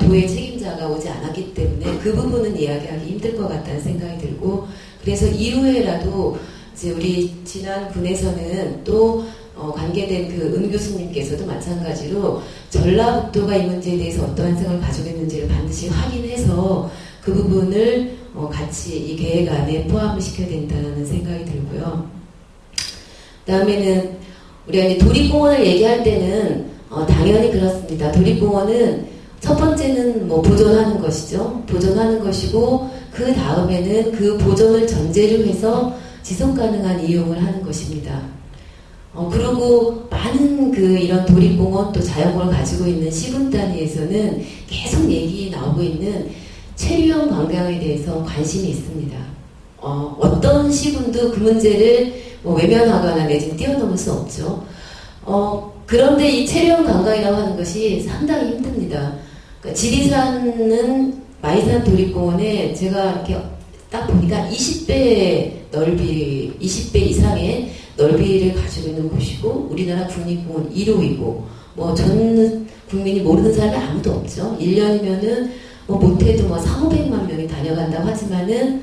도의 책임자가 오지 않았기 때문에 그 부분은 이야기하기 힘들 것 같다는 생각이 들고 그래서 이후에라도 이제 우리 진안군에서는 또 관계된 그 은 교수님께서도 마찬가지로 전라북도가 이 문제에 대해서 어떠한 생각을 가지고 있는지를 반드시 확인해서 그 부분을 같이 이 계획 안에 포함을 시켜야 된다는 생각이 들고요. 다음에는 우리가 이제 도립공원을 얘기할 때는 당연히 그렇습니다. 도립공원은 첫 번째는 뭐 보존하는 것이죠. 보존하는 것이고 그 다음에는 그 보존을 전제로 해서 지속 가능한 이용을 하는 것입니다. 그리고 많은 이런 도립공원 또 자연공원을 가지고 있는 시군 단위에서는 계속 얘기 나오고 있는 체류형 관광에 대해서 관심이 있습니다. 어떤 시군도 그 문제를 외면하거나 내지는 뛰어넘을 수 없죠. 그런데 이 체류형 관광이라고 하는 것이 상당히 힘듭니다. 그러니까 지리산은 마이산 도립공원에 제가 이렇게 딱 보니까 20배 이상의 넓이를 가지고 있는 곳이고 우리나라 국립공원 1호이고 뭐 전 국민이 모르는 사람이 아무도 없죠. 1년이면은 못해도 3,500만 명이 다녀간다고 하지만은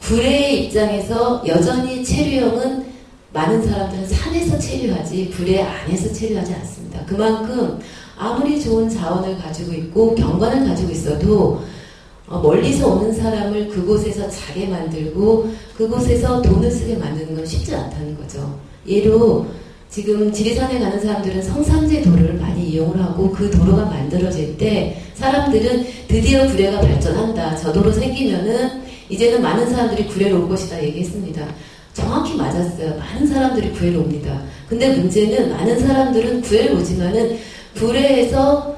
구례의 입장에서 여전히 체류형은 많은 사람들은 산에서 체류하지 구례 안에서 체류하지 않습니다. 그만큼 아무리 좋은 자원을 가지고 있고 경관을 가지고 있어도 멀리서 오는 사람을 그곳에서 자게 만들고 그곳에서 돈을 쓰게 만드는 건 쉽지 않다는 거죠. 예로 지금 지리산에 가는 사람들은 성산제 도로를 많이 이용을 하고 그 도로가 만들어질 때 사람들은 드디어 구례가 발전한다. 저 도로 생기면은 이제는 많은 사람들이 구례로 올 것이다 얘기했습니다. 정확히 맞았어요. 많은 사람들이 구례로 옵니다. 근데 문제는 많은 사람들은 구례로 오지만은 구례에서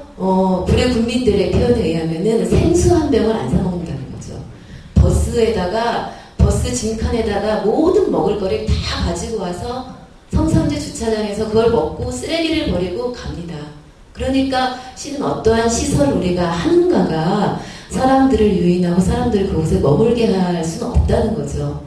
구례 국민들의 표현에 의하면은 생수 한 병을 안 사 먹는다는 거죠. 버스 버스 짐칸에다가 모든 먹을 거를 다 가지고 와서 성산제 주차장에서 그걸 먹고 쓰레기를 버리고 갑니다. 그러니까 실은 어떠한 시설을 우리가 하는가가 사람들을 유인하고 사람들을 그곳에 머물게 할 수는 없다는 거죠.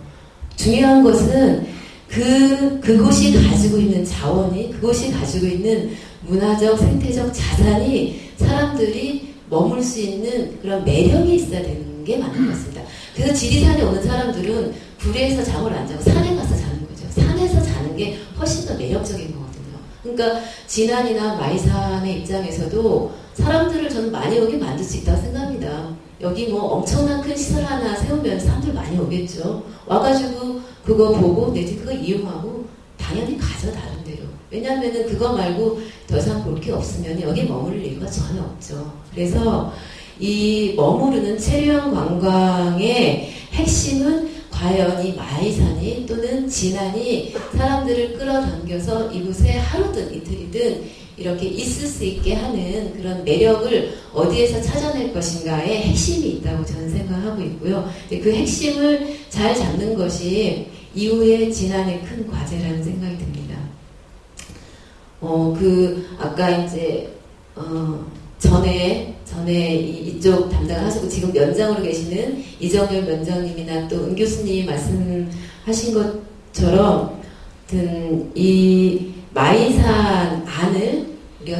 중요한 것은 그곳이 가지고 있는 자원이, 그곳이 가지고 있는 문화적, 생태적 자산이 사람들이 머물 수 있는 그런 매력이 있어야 되는 게 맞는 것 같습니다. 그래서 지리산에 오는 사람들은 구리에서 잠을 안 자고 산에 가서 자는 거죠. 산에서 자는 게 훨씬 더 매력적인 거거든요. 그러니까 진안이나 마이산의 입장에서도 사람들을 저는 많이 오게 만들 수 있다고 생각합니다. 여기 뭐 엄청난 큰 시설 하나 세우면 사람들 많이 오겠죠. 와가지고 그거 보고 내지 그거 이용하고 당연히 가죠, 다른 데로. 왜냐하면은 그거 말고 더 이상 볼 게 없으면 여기 머무를 이유가 전혀 없죠. 그래서 이 머무르는 체류형 관광의 핵심은 과연 이 마이산이 또는 진안이 사람들을 끌어당겨서 이곳에 하루든 이틀이든 이렇게 있을 수 있게 하는 그런 매력을 어디에서 찾아낼 것인가에 핵심이 있다고 저는 생각하고 있고요. 그 핵심을 잘 잡는 것이 이후에 진안의 큰 과제라는 생각이 듭니다. 아까 이제, 전에 이쪽 담당을 하시고 지금 연장으로 계시는 이정열 면장님이나 또 은 교수님이 말씀하신 것처럼 이 마이산 안을 우리가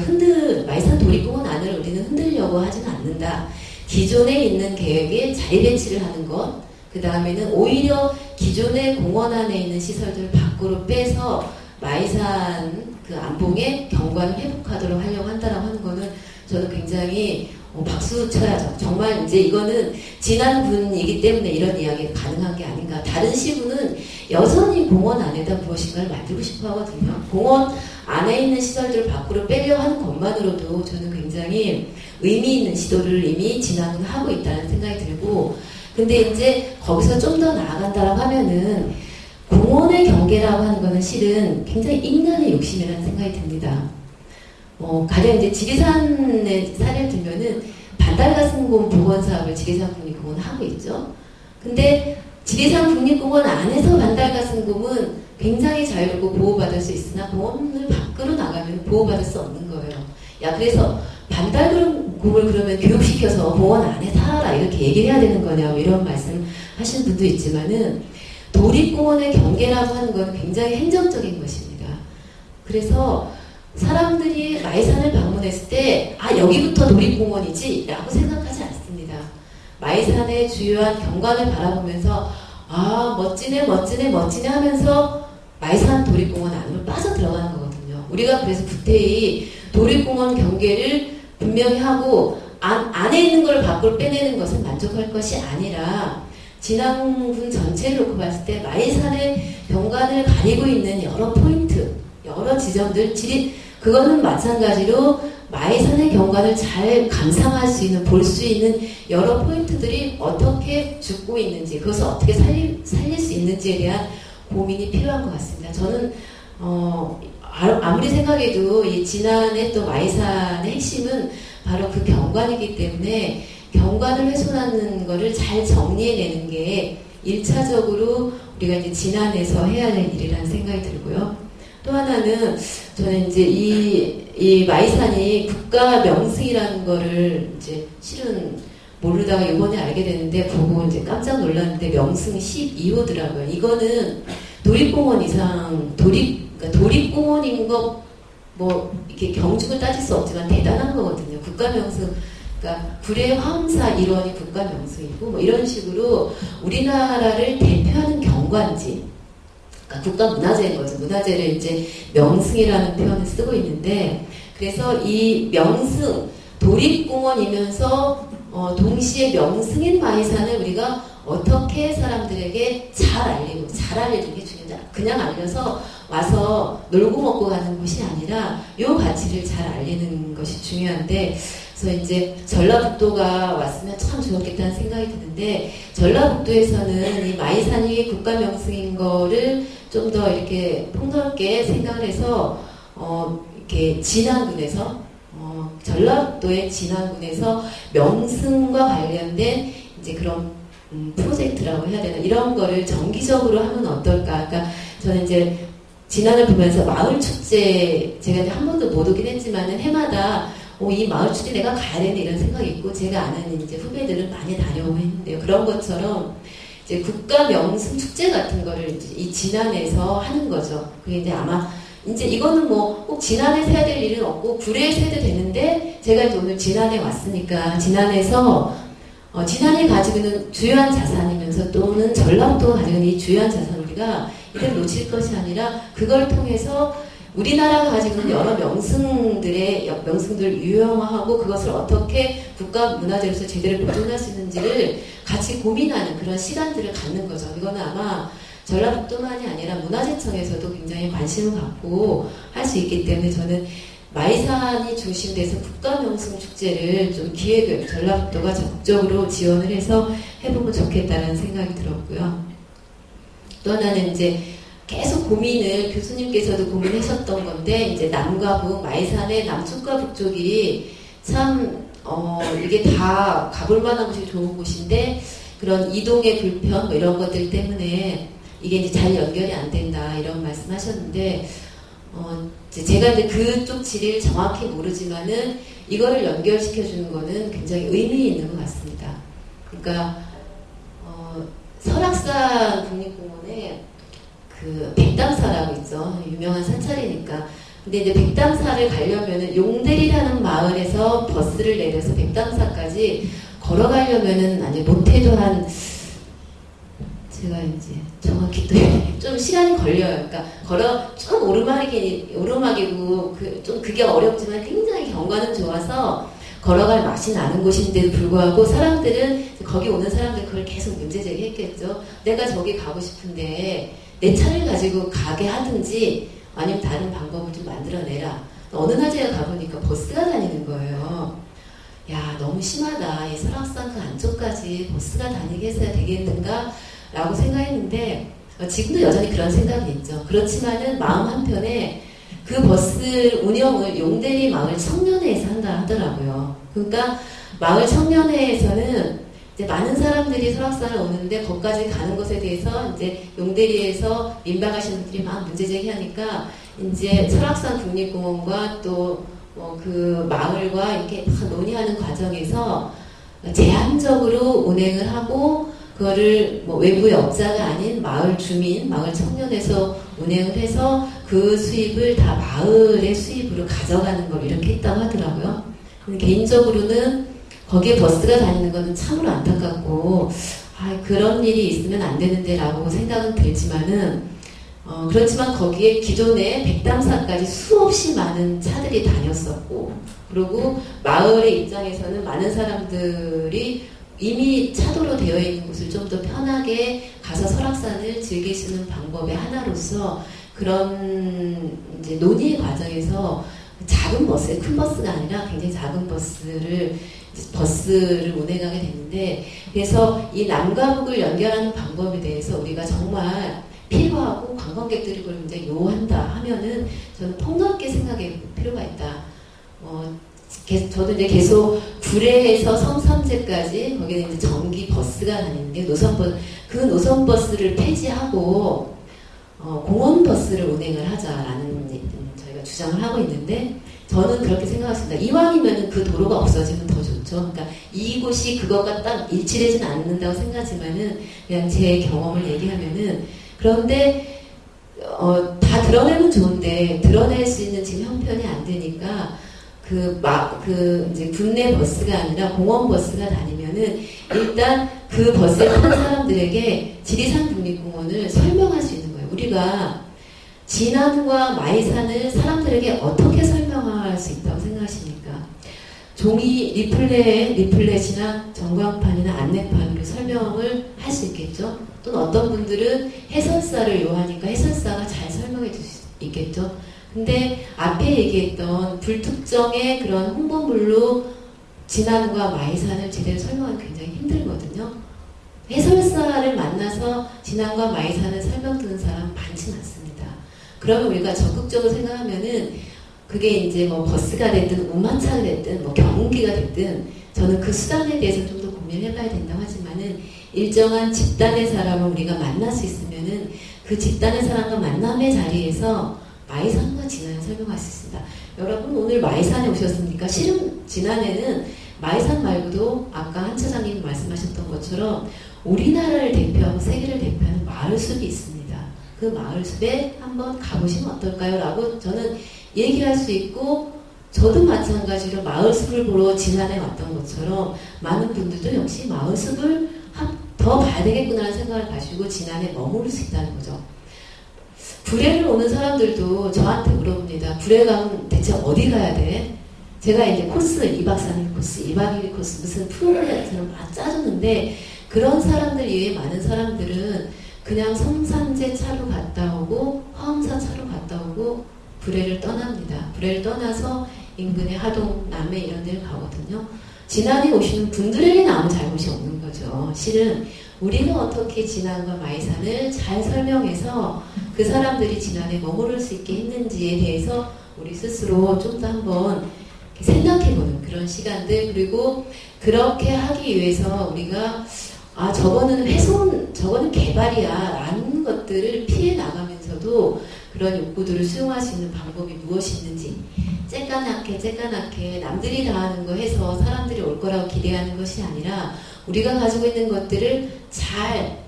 마이산 도립공원 안을 우리는 흔들려고 하지는 않는다. 기존에 있는 계획에 자리 배치를 하는 것, 그 다음에는 오히려 기존의 공원 안에 있는 시설들을 밖으로 빼서 마이산 그 안봉의 경관을 회복하도록 하려고 한다라고 하는 거는 저는 굉장히 박수 쳐야죠. 정말 이제 이거는 진안군이기 때문에 이런 이야기가 가능한 게 아닌가. 다른 시군은 여전히 공원 안에다 무엇인가를 만들고 싶어 하거든요. 공원 안에 있는 시설들을 밖으로 빼려 하는 것만으로도 저는 굉장히 의미 있는 시도를 이미 진안군 하고 있다는 생각이 들고, 근데 이제 거기서 좀 더 나아간다라고 하면은 공원의 경계라고 하는 거는 실은 굉장히 인간의 욕심이라는 생각이 듭니다. 가령 이제 지리산의 사례를 들면은 반달가슴곰 복원 사업을 지리산 국립공원 하고 있죠. 근데 지리산 국립공원 안에서 반달가슴곰은 굉장히 자유롭고 보호받을 수 있으나 공원을 밖으로 나가면 보호받을 수 없는 거예요. 야, 그래서 반달곰을 그러면 교육시켜서 공원 안에 살아라 이렇게 얘기를 해야 되는 거냐 이런 말씀 하시는 분도 있지만은 도립공원의 경계라고 하는 건 굉장히 행정적인 것입니다. 그래서 사람들이 마이산을 방문했을 때 여기부터 도립공원이지 라고 생각하지 않습니다. 마이산의 주요한 경관을 바라보면서 멋지네 하면서 마이산 도립공원 안으로 빠져들어가는 거거든요. 우리가 그래서 구태의 도립공원 경계를 분명히 하고 안에 있는 걸 밖으로 빼내는 것은 만족할 것이 아니라 진안군 전체를 놓고 봤을 때 마이산의 경관을 가리고 있는 여러 포인트, 여러 지점들, 그거는 마찬가지로 마이산의 경관을 잘 감상할 수 있는, 볼 수 있는 여러 포인트들이 어떻게 죽고 있는지, 그것을 어떻게 살릴 수 있는지에 대한 고민이 필요한 것 같습니다. 저는 아무리 생각해도 이 진안의 또 마이산의 핵심은 바로 그 경관이기 때문에 경관을 훼손하는 것을 잘 정리해내는 게 1차적으로 우리가 이제 진안에서 해야 될 일이라는 생각이 들고요. 또 하나는 저는 이제 이 마이산이 국가 명승이라는 거를 이제 실은 모르다가 이번에 알게 됐는데 보고 이제 깜짝 놀랐는데 명승 12호더라고요. 이거는 도립공원 이상 그러니까 도립공원인 거 뭐 이렇게 경중을 따질 수 없지만 대단한 거거든요. 국가 명승. 그러니까 구례 화엄사 일원이 국가 명승이고 뭐 이런 식으로 우리나라를 대표하는 경관지, 그러니까 국가 문화재인 거죠. 문화재를 이제 명승이라는 표현을 쓰고 있는데, 그래서 이 명승 도립공원이면서 동시에 명승인 마이산을 우리가 어떻게 사람들에게 잘 알리는 게 중요하다. 그냥 알려서 와서 놀고 먹고 가는 곳이 아니라 이 가치를 잘 알리는 것이 중요한데, 그래서 이제 전라북도가 왔으면 참 좋았겠다는 생각이 드는데, 전라북도에서는 이 마이산이 국가 명승인 거를 좀 더 이렇게 폭넓게 생각을 해서 이렇게 진안군에서 전라북도의 진안군에서 명승과 관련된 이제 그런 프로젝트라고 해야 되나 이런 거를 정기적으로 하면 어떨까. 그러니까 저는 이제 진안을 보면서 마을 축제 제가 이제 한 번도 못 오긴 했지만은 해마다 이 마을 축제 내가 가야 되는 이런 생각이 있고 제가 아는 이제 후배들은 많이 다녀오고 했는데요. 그런 것처럼 이제 국가 명승 축제 같은 거를 이제 이 진안에서 하는 거죠. 그게 이제 아마 이제 이거는 뭐 꼭 진안에서 해야 될 일은 없고 구례에서 해도 되는데 제가 이제 오늘 진안에 왔으니까 진안에서 진안이 가지고 있는 주요한 자산이면서 또는 전라도가 가지고 있는 이 주요한 자산 우리가 이를 놓칠 것이 아니라 그걸 통해서 우리나라가 가지고 있는 여러 명승들을 유형화하고 그것을 어떻게 국가문화재로서 제대로 보존할 수 있는지를 같이 고민하는 그런 시간들을 갖는 거죠. 이거는 아마 전라북도만이 아니라 문화재청에서도 굉장히 관심을 갖고 할 수 있기 때문에 저는 마이산이 중심돼서 국가명승 축제를 좀 기획을 전라북도가 적극적으로 지원을 해서 해보면 좋겠다는 생각이 들었고요. 또 하나는 이제 계속 고민을 교수님께서도 고민하셨던 건데 이제 남과 북 마이산의 남쪽과 북쪽이 참 이게 다 가볼 만한 곳이 좋은 곳인데 그런 이동의 불편 뭐 이런 것들 때문에 이게 이제 잘 연결이 안 된다 이런 말씀하셨는데 제가 이제 그쪽 지리를 정확히 모르지만은 이거를 연결시켜 주는 거는 굉장히 의미 있는 것 같습니다. 그러니까 설악산 국립공원에 그 백담사라고 있죠. 유명한 산찰이니까. 근데 이제 백담사를 가려면은 용대리라는 마을에서 버스를 내려서 백담사까지 걸어가려면은 아니 못해도 한 제가 이제 정확히 또 좀 시간이 걸려요. 그러니까 좀 오르막이고 좀 그게 어렵지만 굉장히 경관은 좋아서 걸어갈 맛이 나는 곳인데도 불구하고 사람들은 거기 오는 사람들 그걸 계속 문제 제기했겠죠. 내가 저기 가고 싶은데 내 차를 가지고 가게 하든지 아니면 다른 방법을 좀 만들어내라. 어느 날 제가 가보니까 버스가 다니는 거예요. 야 너무 심하다. 이 설악산 그 안쪽까지 버스가 다니게 해서야 되겠는가 라고 생각했는데 지금도 여전히 그런 생각이 있죠. 그렇지만은 마음 한편에 그 버스 운영을 용대리 마을 청년회에서 한다 하더라고요. 그러니까 마을 청년회에서는 이제 많은 사람들이 설악산을 오는데 거기까지 가는 것에 대해서 이제 용대리에서 민박하시는 분들이 막 문제 제기하니까 이제 설악산 국립공원과 또 그 마을과 이렇게 막 논의하는 과정에서 제한적으로 운행을 하고 그거를 뭐 외부의 업자가 아닌 마을 주민, 마을 청년에서 운행을 해서 그 수입을 다 마을의 수입으로 가져가는 걸 이렇게 했다고 하더라고요. 개인적으로는 거기에 버스가 다니는 거는 참으로 안타깝고 그런 일이 있으면 안 되는데 라고 생각은 들지만은 그렇지만 거기에 기존에 백담사까지 수없이 많은 차들이 다녔었고 그리고 마을의 입장에서는 많은 사람들이 이미 차도로 되어 있는 곳을 좀 더 편하게 가서 설악산을 즐길 수 있는 방법의 하나로서 그런 이제 논의 과정에서 작은 버스, 큰 버스가 아니라 굉장히 작은 버스를 운행하게 됐는데 그래서 이 남과 북을 연결하는 방법에 대해서 우리가 정말 필요하고 관광객들이 그걸 굉장히 요한다 하면은 저는 폭넓게 생각해 볼 필요가 있다. 저도 이제 계속 구례에서 성삼재까지 거기는 이제 전기 버스가 다니는데 그 노선 버스를 폐지하고 공원 버스를 운행을 하자라는 저희가 주장을 하고 있는데 저는 그렇게 생각했습니다. 이왕이면 그 도로가 없어지면 더 좋죠. 그러니까 이곳이 그것과 딱 일치되지는 않는다고 생각하지만은 그냥 제 경험을 얘기하면은 그런데 다 드러내면 좋은데 드러낼 수 있는 지금 형편이 안 되니까 이제 국내 버스가 아니라 공원 버스가 다니면은 일단 그 버스에 타는 사람들에게 지리산 국립공원을 설명할 수 있는 거예요. 우리가 진안과 마이산을 사람들에게 어떻게 설명할 수 있다고 생각하십니까? 종이 리플렛이나 전광판이나 안내판으로 설명을 할 수 있겠죠? 또는 어떤 분들은 해설사를 요하니까 해설사가 잘 설명해 줄 수 있겠죠? 근데 앞에 얘기했던 불특정의 그런 홍보물로 진안과 마이산을 제대로 설명하는 게 굉장히 힘들거든요. 해설사를 만나서 진안과 마이산을 설명 듣는 사람 많지는 않습니다. 그러면 우리가 적극적으로 생각하면은 그게 이제 뭐 버스가 됐든 우마차가 됐든 뭐 경운기가 됐든 저는 그 수단에 대해서 좀 더 고민해봐야 된다고 하지만은 일정한 집단의 사람을 우리가 만날 수 있으면은 그 집단의 사람과 만남의 자리에서 마이산과 진안을 설명할 수 있습니다. 여러분 오늘 마이산에 오셨습니까? 실은 진안에는 마이산 말고도 아까 한 차장님 말씀하셨던 것처럼 우리나라를 대표하고 세계를 대표하는 마을숲이 있습니다. 그 마을숲에 한번 가보시면 어떨까요? 라고 저는 얘기를 할 수 있고 저도 마찬가지로 마을숲을 보러 진안에 왔던 것처럼 많은 분들도 역시 마을숲을 더 봐야 되겠구나라는 생각을 가지고 진안에 머무를 수 있다는 거죠. 구례를 오는 사람들도 저한테 물어봅니다. 구례 가면 대체 어디 가야 돼? 제가 이제 코스, 2박 3일 코스, 2박 2일 코스 무슨 프로그램처럼 막 짜줬는데 그런 사람들 이외에 많은 사람들은 그냥 성산제 차로 갔다 오고 화엄사 차로 갔다 오고 구례를 떠납니다. 구례를 떠나서 인근의 하동, 남해 이런 데를 가거든요. 진안에 오시는 분들에게는 아무 잘못이 없는 거죠. 실은 우리는 어떻게 진안과 마이산을 잘 설명해서 그 사람들이 진안에 머무를 수 있게 했는지에 대해서 우리 스스로 좀 더 한번 생각해보는 그런 시간들, 그리고 그렇게 하기 위해서 우리가 저거는 훼손, 저거는 개발이야 라는 것들을 피해 나가면서도 그런 욕구들을 수용할 수 있는 방법이 무엇이 있는지, 쬐까맣게 남들이 다 하는 거 해서 사람들이 올 거라고 기대하는 것이 아니라 우리가 가지고 있는 것들을 잘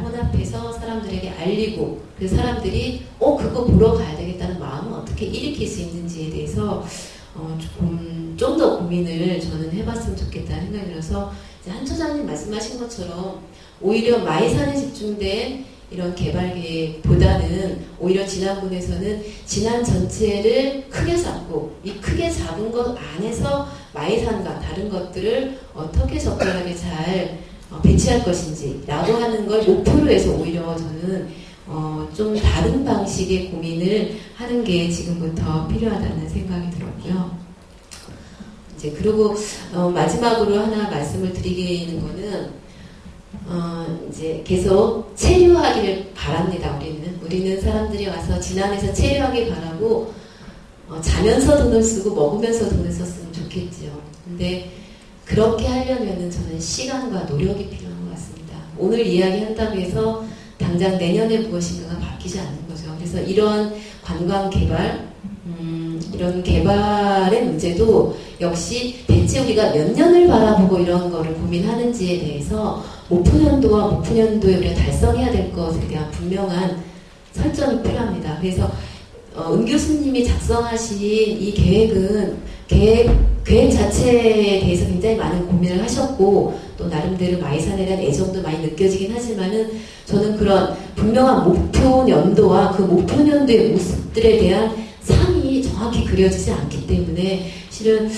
혼합해서 사람들에게 알리고 그 사람들이 그거 보러 가야 되겠다는 마음을 어떻게 일으킬 수 있는지에 대해서 좀 더 고민을 저는 해봤으면 좋겠다는 생각이 들어서 한 처장님 말씀하신 것처럼 오히려 마이산에 집중된 이런 개발 계획보다는 오히려 진안군에서는 진안 전체를 크게 잡고 이 크게 잡은 것 안에서 마이산과 다른 것들을 어떻게 적절하게 잘 배치할 것인지 라고 하는 걸 목표로 해서 오히려 저는 좀 다른 방식의 고민을 하는 게 지금부터 필요하다는 생각이 들었고요. 이제 그리고 마지막으로 하나 말씀을 드리는 거는 이제 계속 체류하기를 바랍니다. 우리는 사람들이 와서 진안에서 체류하길 바라고 자면서 돈을 쓰고 먹으면서 돈을 썼으면 좋겠죠. 근데 그렇게 하려면은 저는 시간과 노력이 필요한 것 같습니다. 오늘 이야기한다고 해서 당장 내년에 무엇인가가 바뀌지 않는 거죠. 그래서 이런 관광 개발, 이런 개발의 문제도 역시 대체 우리가 몇 년을 바라보고 이런 거를 고민하는지에 대해서 목표년도와 목표년도에 우리가 달성해야 될 것에 대한 분명한 설정이 필요합니다. 그래서 은 교수님이 작성하신 이 계획은 계획 자체에 대해서 굉장히 많은 고민을 하셨고 또 나름대로 마이산에 대한 애정도 많이 느껴지긴 하지만은 저는 그런 분명한 목표 연도와 그 목표 연도의 모습들에 대한 상이 정확히 그려지지 않기 때문에 실은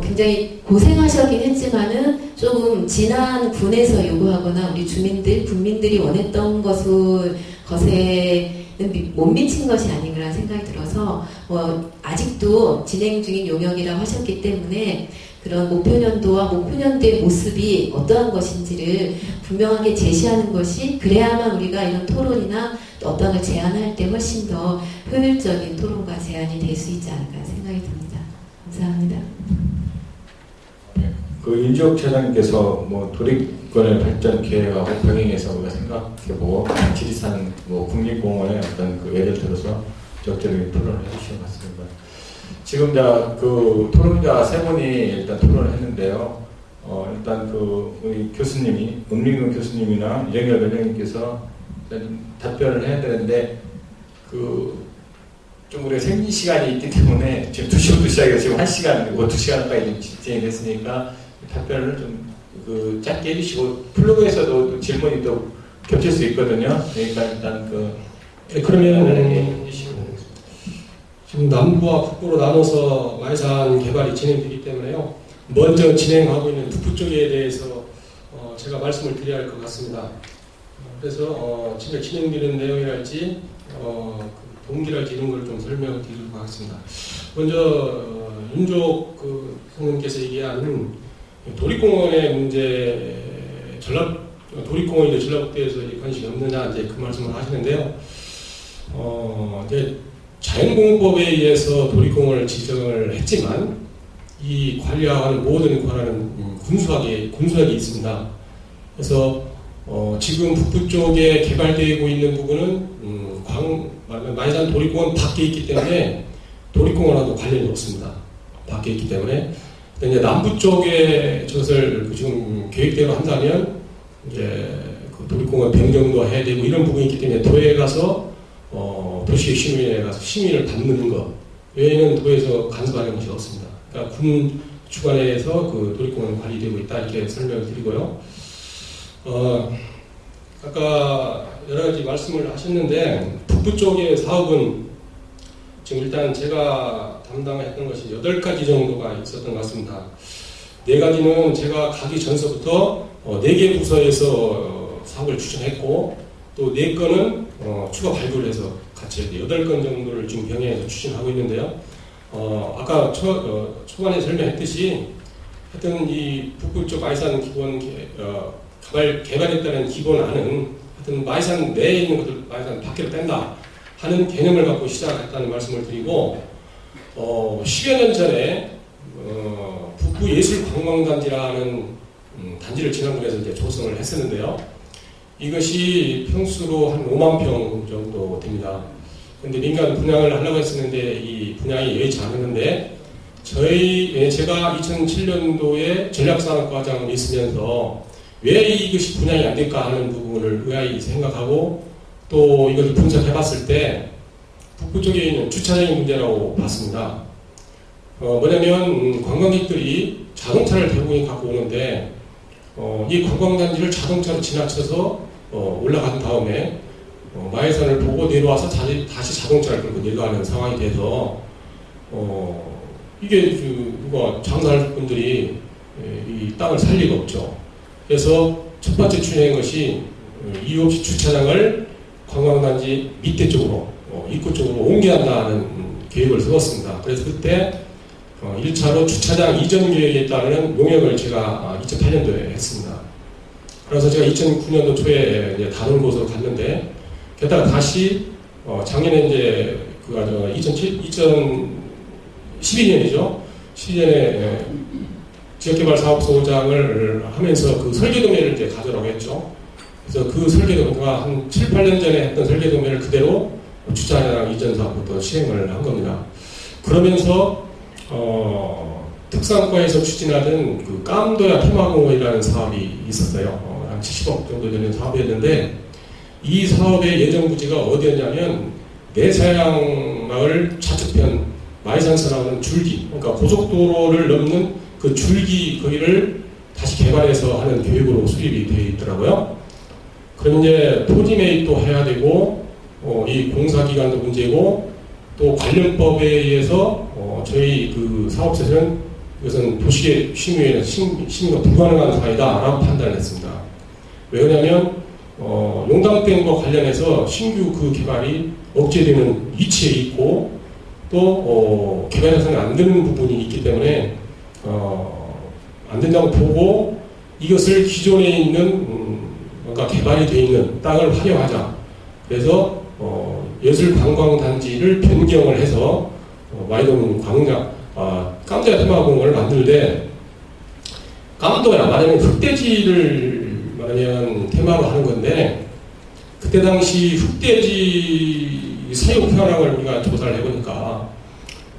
굉장히 고생하셨긴 했지만은 조금 진안 군에서 요구하거나 우리 국민들이 원했던 것에 못 미친 것이 아닌가라는 생각이 들어서 아직도 진행 중인 용역이라고 하셨기 때문에 그런 목표년도와 목표년도의 모습이 어떠한 것인지를 분명하게 제시하는 것이 그래야만 우리가 이런 토론이나 어떤 걸 제안할 때 훨씬 더 효율적인 토론과 제안이 될 수 있지 않을까 생각이 듭니다. 감사합니다. 그 윤지옥 차장님께서 도립권의 발전 계획하고 병행해서 우리가 생각해보고 지리산 국립공원의 어떤 그 예를 들어서 적절하게 토론을 해주신 것 같습니다. 지금 그 토론자 세 분이 일단 토론을 했는데요. 일단 우리 교수님이 은민근 교수님이나 이정열 원장님께서 답변을 해야 되는데 좀 우리가 생긴 시간이 있기 때문에 지금 2시부터 시작해서 지금 1시간, 2시간까지 진행이 됐으니까 답변을 좀 짧게 해주시고 블로그에서도 질문이 또 겹칠 수 있거든요. 그러니까 일단 그러면 지금 남부와 북부로 나눠서 마이산 개발이 진행되기 때문에요. 먼저 진행하고 있는 북부 쪽에 대해서 제가 말씀을 드려야 할 것 같습니다. 그래서 지금 진행되는 내용이랄지 동기랄지 이런 걸 좀 설명을 드리도록 하겠습니다. 먼저 윤족 선생님께서 얘기한 도립공원의 문제, 도립공원이 전라북도에서 관심이 없느냐 이제 그 말씀을 하시는데요. 이제 자연공원법에 의해서 도립공원을 지정을 했지만 이 관리하는 모든 권한은 군수학이 있습니다. 그래서 지금 북부 쪽에 개발되고 있는 부분은 마이산 도립공원 밖에 있기 때문에 도립공원하고 관련이 없습니다. 밖에 있기 때문에. 이제 남부 쪽에 저것을 지금 계획대로 한다면 이제 그 도립공원 변경도 해야 되고 이런 부분이 있기 때문에 도에 가서 도시의 시민에 가서 시민을 받는 것 외에는 도에서 간섭하는 것이 없습니다. 그러니까 군 주관에서 그 도립공원 관리되고 있다 이렇게 설명을 드리고요. 아까 여러 가지 말씀을 하셨는데 북부 쪽의 사업은 지금 일단 제가 담당했던 것이 8가지 정도가 있었던 것 같습니다. 4가지는 제가 가기 전서부터 4개 부서에서 사업을 추진했고 또 4건은 추가 발굴을 해서 같이 8건 정도를 지금 병행해서 추진하고 있는데요. 아까 초반에 설명했듯이 하여튼 이 북부 쪽 마이산 기본 개발했다는 기본안은 하여튼 마이산 내에 있는 것들 마이산 밖으로 뺀다 하는 개념을 갖고 시작했다는 말씀을 드리고 10여 년 전에 북부예술관광단지라는 단지를 지난번에서 이제 조성을 했었는데요. 이것이 평수로 한 5만 평 정도 됩니다. 그런데 민간 분양을 하려고 했었는데 이 분양이 여의치 않았는데 제가 2007년도에 전략산업과장을 있으면서 왜 이것이 분양이 안 될까 하는 부분을 의아히 생각하고 또 이것을 분석해봤을 때 북부 쪽에 있는 주차장의 문제라고 봤습니다. 뭐냐면 관광객들이 자동차를 대부분 갖고 오는데 이 관광단지를 자동차로 지나쳐서 올라간 다음에 마이산을 보고 내려와서 다시 자동차를 끌고 내려가는 상황이 돼서 이게 누가 장사할 분들이 이 땅을 살 리가 없죠. 그래서 첫 번째 추진한 것이 이유 없이 주차장을 관광단지 밑에 쪽으로 입구 쪽으로 옮겨야 한다는 계획을 세웠습니다. 그래서 그때 1차로 주차장 이전 계획에 따른 용역을 제가 2008년도에 했습니다. 그래서 제가 2009년도 초에 이제 다른 곳으로 갔는데 게다가 다시 작년에 이제 2012년이죠. 12년에 지역개발사업소장을 하면서 그 설계도면을 이제 가져라고 했죠. 그래서 그 설계도가 한 7, 8년 전에 했던 설계도면을 그대로 주차장 이전 사업부터 시행을 한 겁니다. 그러면서 특산과에서 추진하던 그 깜도야 테마공원이라는 사업이 있었어요. 한 70억 정도 되는 사업이었는데 이 사업의 예정 부지가 어디였냐면 내사양마을 좌측편 마이산서 나오는 줄기, 그러니까 고속도로를 넘는 그 줄기 거기를 다시 개발해서 하는 계획으로 수립이 되어 있더라고요. 그럼 이제 토지 매입도 해야 되고 이 공사 기간도 문제고 또 관련법에 의해서 저희 그 사업소에서는 이것은 도시의 심의에는 심의가 불가능한 사항이다라고 판단했습니다. 왜 그러냐면 용담댐과 관련해서 신규 그 개발이 억제되는 위치에 있고 또 개발해서는 안 되는 부분이 있기 때문에 안 된다고 보고 이것을 기존에 있는 뭔가 개발이 되어 있는 땅을 활용하자. 그래서 예술관광단지를 변경을 해서 마이돈 깜도야 테마공원을 만들되 깜도야 말하면 흑돼지를 말하면 테마로 하는 건데 그때 당시 흑돼지 사육 현황을 우리가 조사를 해보니까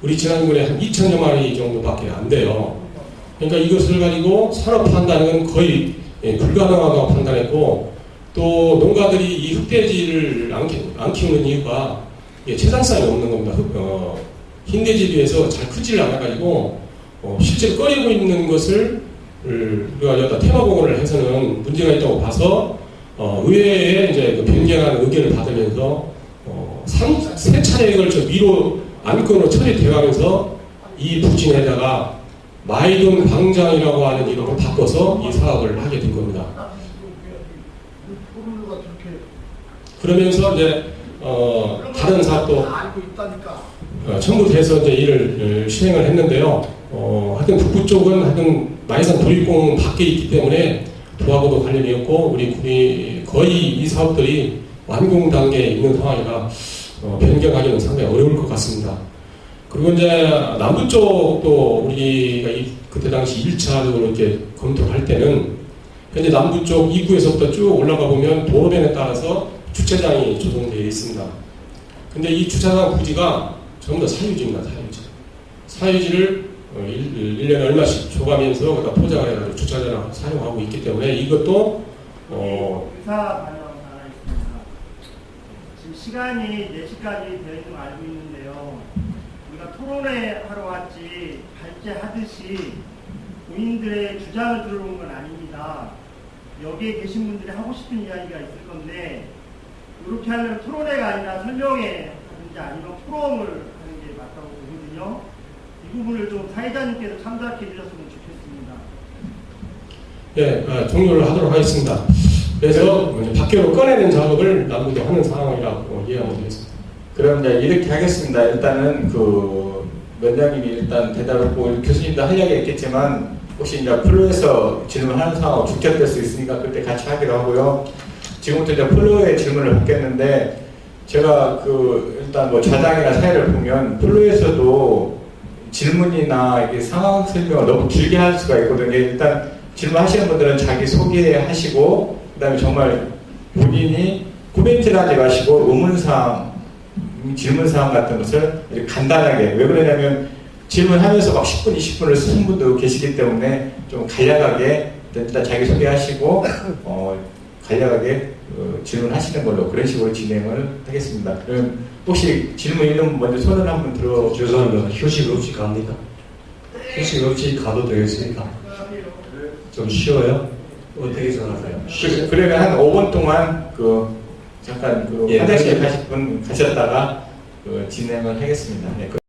우리 지난번에 한 2,000여 마리 정도밖에 안 돼요. 그러니까 이것을 가지고 산업화한다는 건 거의 불가능하다고 판단했고 또 농가들이 이 흑돼지를 안 키우는 이유가 채산성이 없는 겁니다. 흰돼지에 비해서 잘 크지를 않아가지고 실제로 꺼내고 있는 것을 우리가 여기다 테마공원을 해서는 문제가 있다고 봐서 의회에 이제 그 변경하는 의견을 받으면서 3차례에 걸쳐 미로 안건으로 처리되어가면서 이 부진에다가 마이돈 광장이라고 하는 이름을 바꿔서 이 사업을 하게 된 겁니다. 그러면서 이제 다른 사업도 첨부돼서 이제 일을 시행을 했는데요. 하여튼 북부 쪽은 하여튼 마이산 도립공원 밖에 있기 때문에 도하고도 관련이 없고 우리 군이 거의 이 사업들이 완공 단계에 있는 상황이라 변경하기는 상당히 어려울 것 같습니다. 그리고 이제 남부 쪽도 우리가 그때 당시 1차적으로 이렇게 검토를 할 때는 현재 남부 쪽 입구에서부터 쭉 올라가 보면 도로변에 따라서 주차장이 조성되어 있습니다. 근데 이 주차장 부지가 전부 다 사유지입니다. 사유지를 1년에 얼마씩 줘가면서 그다 포장을 해가지고 주차장을 사용하고 있기 때문에 이것도 의사 발언 하나 있습니다. 지금 시간이 4시까지 되어 있는 거 알고 있는데요. 우리가 토론회 하러 왔지 발제하듯이 본인들의 주장을 들어온 건 아닙니다. 여기에 계신 분들이 하고 싶은 이야기가 있을 건데 이렇게 하려면 토론회가 아니라 설명회 하든지 아니면 포럼을 하는 게 맞다고 보거든요. 이 부분을 좀 사회자님께서 참작해 주셨으면 좋겠습니다. 예, 종료를 하도록 하겠습니다. 그래서 이제 밖으로 꺼내는 작업을 남부도 하는 상황이라고 이해하면 되겠습니다. 그럼 이제 이렇게 하겠습니다. 일단은 면장님이 일단 대답했고 교수님도 할 이야기가 있겠지만 혹시 이제 플로에서 질문하는 상황하고 중첩될 수 있으니까 그때 같이 하기로 하고요. 지금부터 이제 플로에 질문을 받겠는데 제가 일단 뭐 좌장이나 사회를 보면 플로에서도 질문이나 이게 상황 설명을 너무 길게 할 수가 있거든요. 일단 질문하시는 분들은 자기 소개하시고 그다음에 정말 본인이 코멘트를 하지 마시고 의문사항, 질문사항 같은 것을 이렇게 간단하게 왜 그러냐면 질문하면서 막 10분, 20분을 쓰는 분도 계시기 때문에 좀 간략하게 일단 자기 소개하시고 간략하게 질문하시는 걸로 그런 식으로 진행을 하겠습니다. 그럼 혹시 질문 있는 분 먼저 손을 한번 들어. 죄송합니다. 휴식 없이 갑니까? 휴식 없이 가도 되겠습니까? 좀 쉬어요? 어떻게 생각하세요? 그러면 한 5분 동안 잠깐 예, 화장실 가실 분 가셨다가 진행을 하겠습니다. 네.